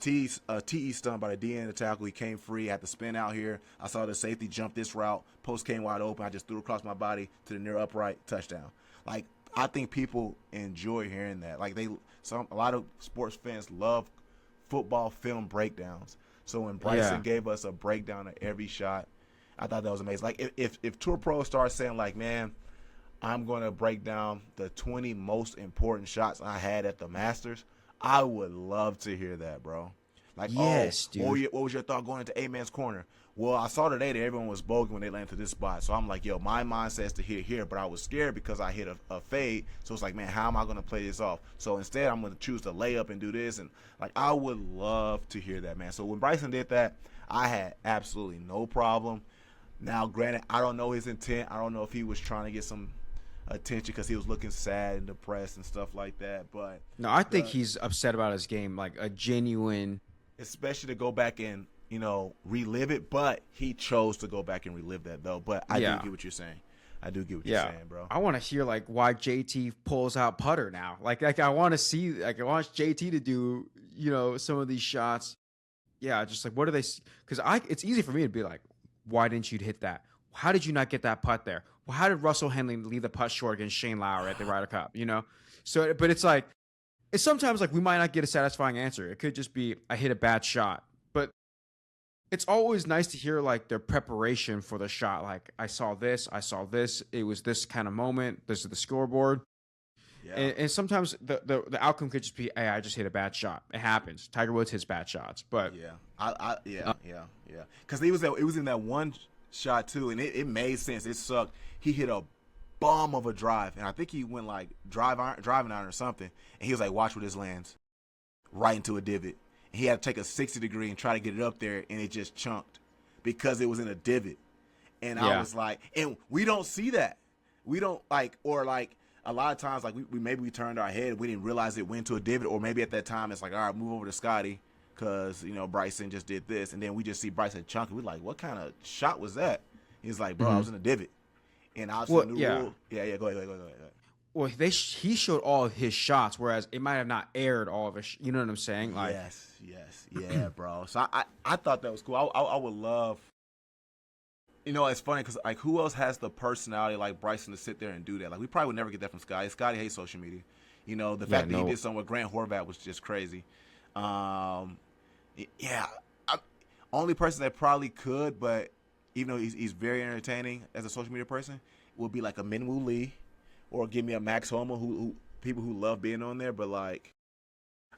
a TE stunned by the DN in the tackle. He came free. I had to spin out here. I saw the safety jump this route. Post came wide open. I just threw across my body to the near upright, touchdown. Like, I think people enjoy hearing that. Like a lot of sports fans love football film breakdowns. So when Bryson gave us a breakdown of every shot, I thought that was amazing. Like if Tour Pro starts saying like, man, I'm going to break down the 20 most important shots I had at the Masters, I would love to hear that, bro. Like, yes, dude. What was your thought going into A-Man's corner? Well, I saw today that everyone was bogey when they landed to this spot. So I'm like, yo, my mind says to hit here, but I was scared because I hit a fade. So it's like, man, how am I going to play this off? So instead, I'm going to choose to lay up and do this. And, like, I would love to hear that, man. So when Bryson did that, I had absolutely no problem. Now, granted, I don't know his intent. I don't know if he was trying to get some attention because he was looking sad and depressed and stuff like that. But no, I think he's upset about his game, like a genuine. Especially to go back and, you know, relive it. But he chose to go back and relive that, though. But I do get what you're saying. I do get what you're saying, bro. I want to hear like why JT pulls out putter now. Like I want to see, like I want JT to do, you know, some of these shots. Yeah, just like what are they? Because it's easy for me to be like, why didn't you hit that? How did you not get that putt there? Well, how did Russell Henley leave the putt short against Shane Lowry at the Ryder Cup? You know, so but it's like it's sometimes like we might not get a satisfying answer. It could just be I hit a bad shot, but it's always nice to hear like their preparation for the shot. Like I saw this, it was this kind of moment. This is the scoreboard. Yeah. And sometimes the outcome could just be, hey, I just hit a bad shot. It happens. Tiger Woods hits bad shots, but yeah. Because it was in that one shot too, and it made sense. It sucked. He hit a bomb of a drive, and I think he went like driving iron or something, and he was like, watch where this lands, right into a divot. And he had to take a 60 degree and try to get it up there, and it just chunked because it was in a divot. And I was like, and we don't see that. We don't like, or like a lot of times, like we turned our head, we didn't realize it went to a divot, or maybe at that time it's like, all right, move over to Scottie because you know Bryson just did this, and then we just see Bryson chunking. We're like, what kind of shot was that? He's like, bro, I was in a divot. And I was rule. Yeah, go ahead. Well, he showed all of his shots, whereas it might have not aired all of his. You know what I'm saying? Like, yeah, bro. So I thought that was cool. I would love. You know, it's funny because like, who else has the personality like Bryson to sit there and do that? Like, we probably would never get that from Scottie. Scottie hates social media. You know, the fact that he did something with Grant Horvat was just crazy. Only person that probably could, but even though he's very entertaining as a social media person, would be like a Minwoo Lee, or give me a Max Homa, who people who love being on there. But like,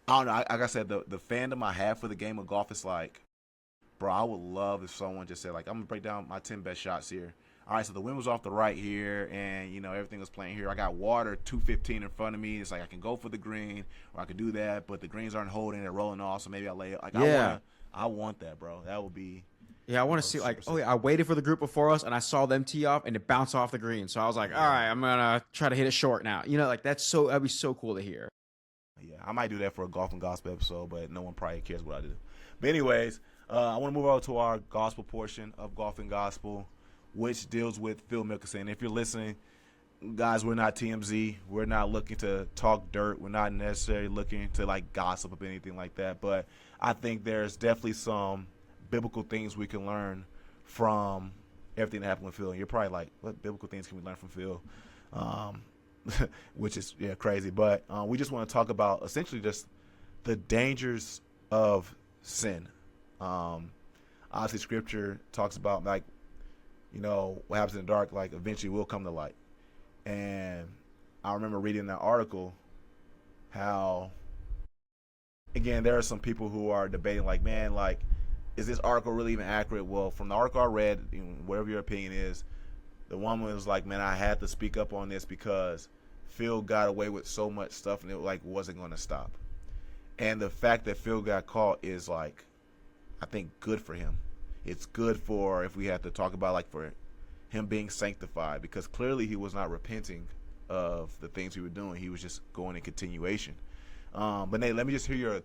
I don't know. Like I said, the fandom I have for the game of golf is like, bro, I would love if someone just said like, I'm gonna break down my 10 best shots here. All right, so the wind was off the right here, and you know everything was playing here. I got water 215 in front of me. It's like I can go for the green, or I can do that, but the greens aren't holding; they're rolling off. So maybe I lay it. Like, I want that, bro. That would be. Yeah, I want to see like, I waited for the group before us, and I saw them tee off, and it bounced off the green. So I was like, all right, I'm gonna try to hit it short now. You know, like that'd be so cool to hear. Yeah, I might do that for a golf and gospel episode, but no one probably cares what I do. But anyways, I want to move over to our gospel portion of Golf and Gospel, which deals with Phil Mickelson. If you're listening, guys, we're not TMZ. We're not looking to talk dirt. We're not necessarily looking to like gossip or anything like that. But I think there's definitely some biblical things we can learn from everything that happened with Phil. And you're probably like, what biblical things can we learn from Phil? Which is crazy. But we just want to talk about essentially just the dangers of sin. Obviously, Scripture talks about like, what happens in the dark, like eventually will come to light. And I remember reading that article how, again, there are some people who are debating like, man, like, is this article really even accurate? Well, from the article I read, whatever your opinion is, the woman was like, man, I had to speak up on this because Phil got away with so much stuff and it like wasn't going to stop. And the fact that Phil got caught is like, I think, good for him. It's good for, if we have to talk about like for him being sanctified, because clearly he was not repenting of the things he was doing. He was just going in continuation. But Nate, let me just hear your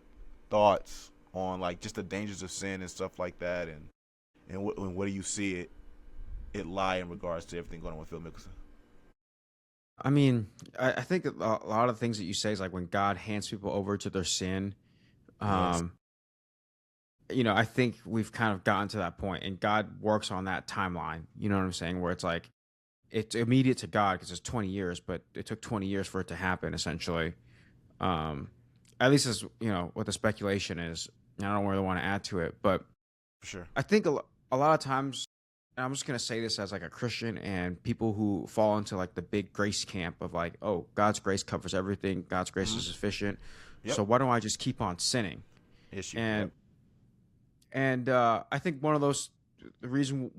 thoughts on like just the dangers of sin and stuff like that, and what do you see it lie in regards to everything going on with Phil Mickelson? I mean, I think a lot of the things that you say is like when God hands people over to their sin. Yes. I think we've kind of gotten to that point, and God works on that timeline. You know what I'm saying? Where it's like, it's immediate to God because it's 20 years, but it took 20 years for it to happen, essentially. At least as, what the speculation is. I don't really want to add to it, but For sure. I think a lot of times, and I'm just going to say this as like a Christian and people who fall into like the big grace camp of like, oh, God's grace covers everything. God's grace is sufficient. Yep. So why don't I just keep on sinning? Issue. And I think one of the reasons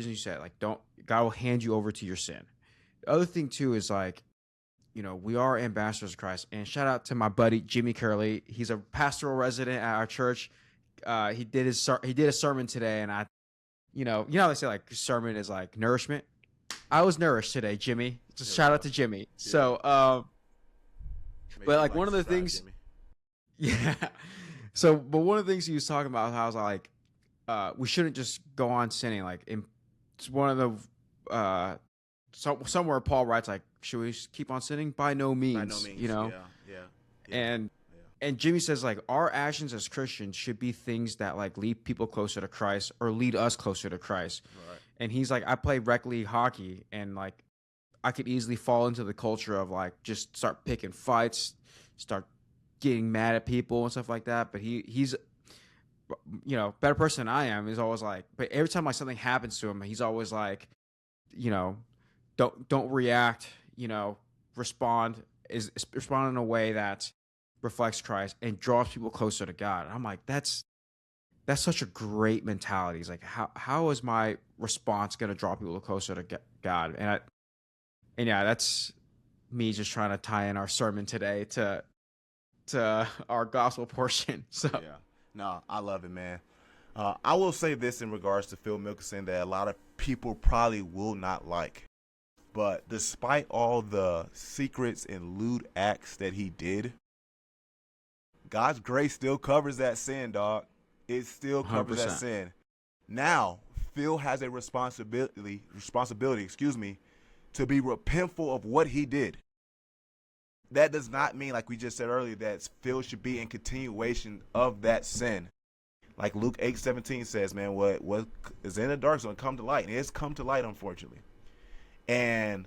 you said, like, God will hand you over to your sin. The other thing too is like, we are ambassadors of Christ, and shout out to my buddy Jimmy Curley. He's a pastoral resident at our church. He did a sermon today, and I, how they say like sermon is like nourishment. I was nourished today, Jimmy. Just shout out to Jimmy. Yeah. So, but like one of the things, Jimmy. Yeah. So, but one of the things he was talking about, how I was like, we shouldn't just go on sinning. Like, it's one of the, somewhere Paul writes, like, should we keep on sinning? By no means. Yeah. And Jimmy says, like, our actions as Christians should be things that, like, lead people closer to Christ or lead us closer to Christ. Right. And he's like, I play rec league hockey, and, like, I could easily fall into the culture of, like, just start picking fights, start getting mad at people and stuff like that. But he's better person than I am. He's always like, but every time like something happens to him, he's always like, don't react, respond in a way that reflects Christ and draws people closer to God. And I'm like, that's such a great mentality. He's like, how is my response going to draw people closer to God? And yeah, that's me just trying to tie in our sermon today to our gospel portion. So yeah, no, I love it, man. I will say this in regards to Phil Mickelson that a lot of people probably will not like, but despite all the secrets and lewd acts that he did, God's grace still covers that sin, dog. It still covers 100%. That sin. Now, Phil has a responsibility, to be repentful of what he did. That does not mean, like we just said earlier, that Phil should be in continuation of that sin. Like Luke 8:17 says, man, what is in the dark is going to come to light. And it's come to light, unfortunately. And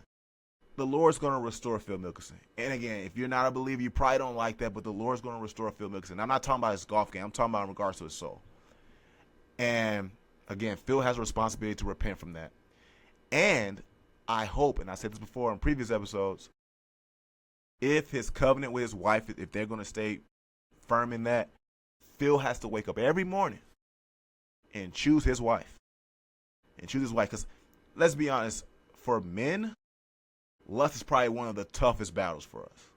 the Lord's going to restore Phil Mickelson. And again, if you're not a believer, you probably don't like that, but the Lord's going to restore Phil Mickelson. I'm not talking about his golf game. I'm talking about in regards to his soul. And again, Phil has a responsibility to repent from that. And I hope, and I said this before in previous episodes, if his covenant with his wife, if they're going to stay firm in that, Phil has to wake up every morning and choose his wife. Because let's be honest, for men, lust is probably one of the toughest battles for us.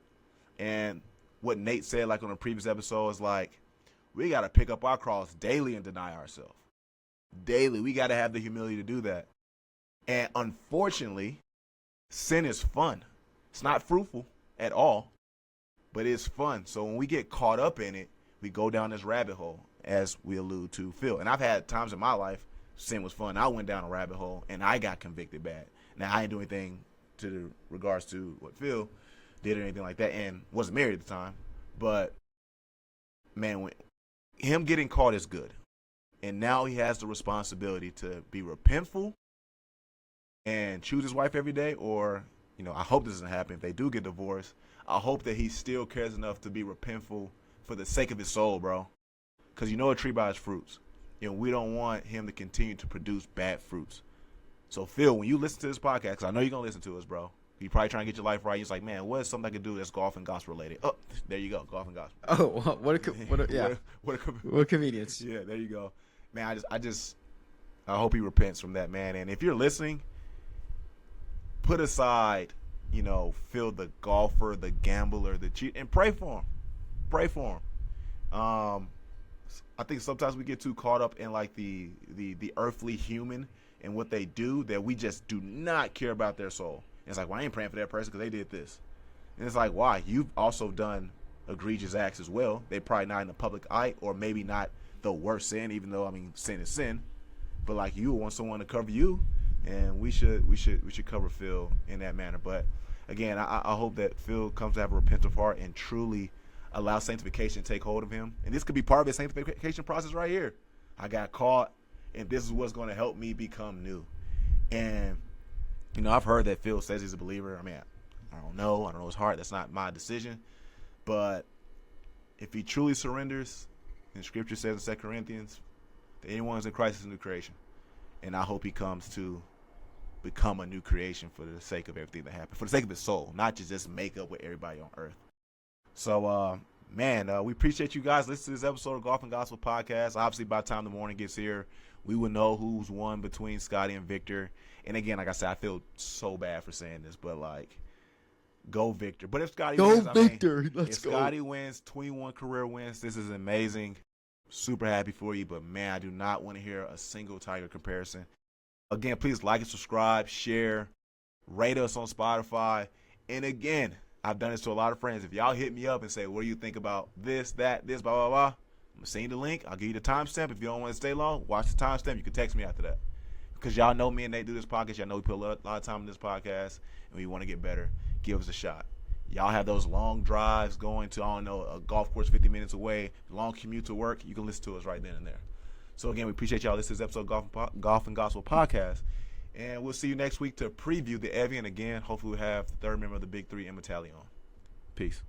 And what Nate said, like on a previous episode, is like, we got to pick up our cross daily and deny ourselves. Daily. We got to have the humility to do that. And unfortunately, sin is fun. It's not fruitful at all, but it's fun. So when we get caught up in it, we go down this rabbit hole, as we allude to Phil. And I've had times in my life, sin was fun. I went down a rabbit hole, and I got convicted bad. Now, I didn't do anything to regards to what Phil did or anything like that, and wasn't married at the time. But, man, him getting caught is good. And now he has the responsibility to be repentful and choose his wife every day. Or, I hope this doesn't happen. If they do get divorced, I hope that he still cares enough to be repentful for the sake of his soul, bro. Because a tree by its fruits. And we don't want him to continue to produce bad fruits. So, Phil, when you listen to this podcast, because I know you're going to listen to us, bro. You're probably trying to get your life right. You're like, man, what is something I can do that's golf and gospel related? Oh, there you go, golf and gospel. Oh, what a convenience. Yeah, there you go. Man, I hope he repents from that, man. And if you're listening, put aside, Phil the golfer, the gambler, the cheat, and pray for him. Pray for him. I think sometimes we get too caught up in like the earthly human and what they do that we just do not care about their soul. And it's like, well, I ain't praying for that person because they did this. And it's like, why? You've also done egregious acts as well. They're probably not in the public eye, or maybe not the worst sin, even though sin is sin. But like, you want someone to cover you, and we should cover Phil in that manner. But again, I hope that Phil comes to have a repentant heart and truly allow sanctification to take hold of him. And this could be part of his sanctification process right here. I got caught, and this is what's going to help me become new. And, I've heard that Phil says he's a believer. I mean, I don't know his heart. That's not my decision. But if he truly surrenders, and Scripture says in 2 Corinthians, that anyone who's in Christ is a new creation. And I hope he comes to become a new creation for the sake of everything that happened, for the sake of his soul, not just make up with everybody on earth. So, we appreciate you guys listening to this episode of Golf and Gospel Podcast. Obviously, by the time the morning gets here, we will know who's won between Scottie and Viktor. And again, like I said, I feel so bad for saying this, but go Viktor. But if Scottie wins, Viktor. If Scottie wins, 21 career wins, this is amazing. Super happy for you, but man, I do not want to hear a single Tiger comparison. Again, please like and subscribe, share, rate us on Spotify. And again, I've done this to a lot of friends. If y'all hit me up and say, what do you think about this, that, this, blah, blah, blah, I'm going to send you the link. I'll give you the timestamp. If you don't want to stay long, watch the timestamp. You can text me after that. Because y'all know me and Nate do this podcast. Y'all know we put a lot of time in this podcast, and we want to get better. Give us a shot. Y'all have those long drives going to, a golf course 50 minutes away, long commute to work. You can listen to us right then and there. So, again, we appreciate y'all. This is episode of Golf and Gospel Podcast. And we'll see you next week to preview the Evian again. Hopefully we'll have the third member of the Big Three, Emma Talley, on. Peace.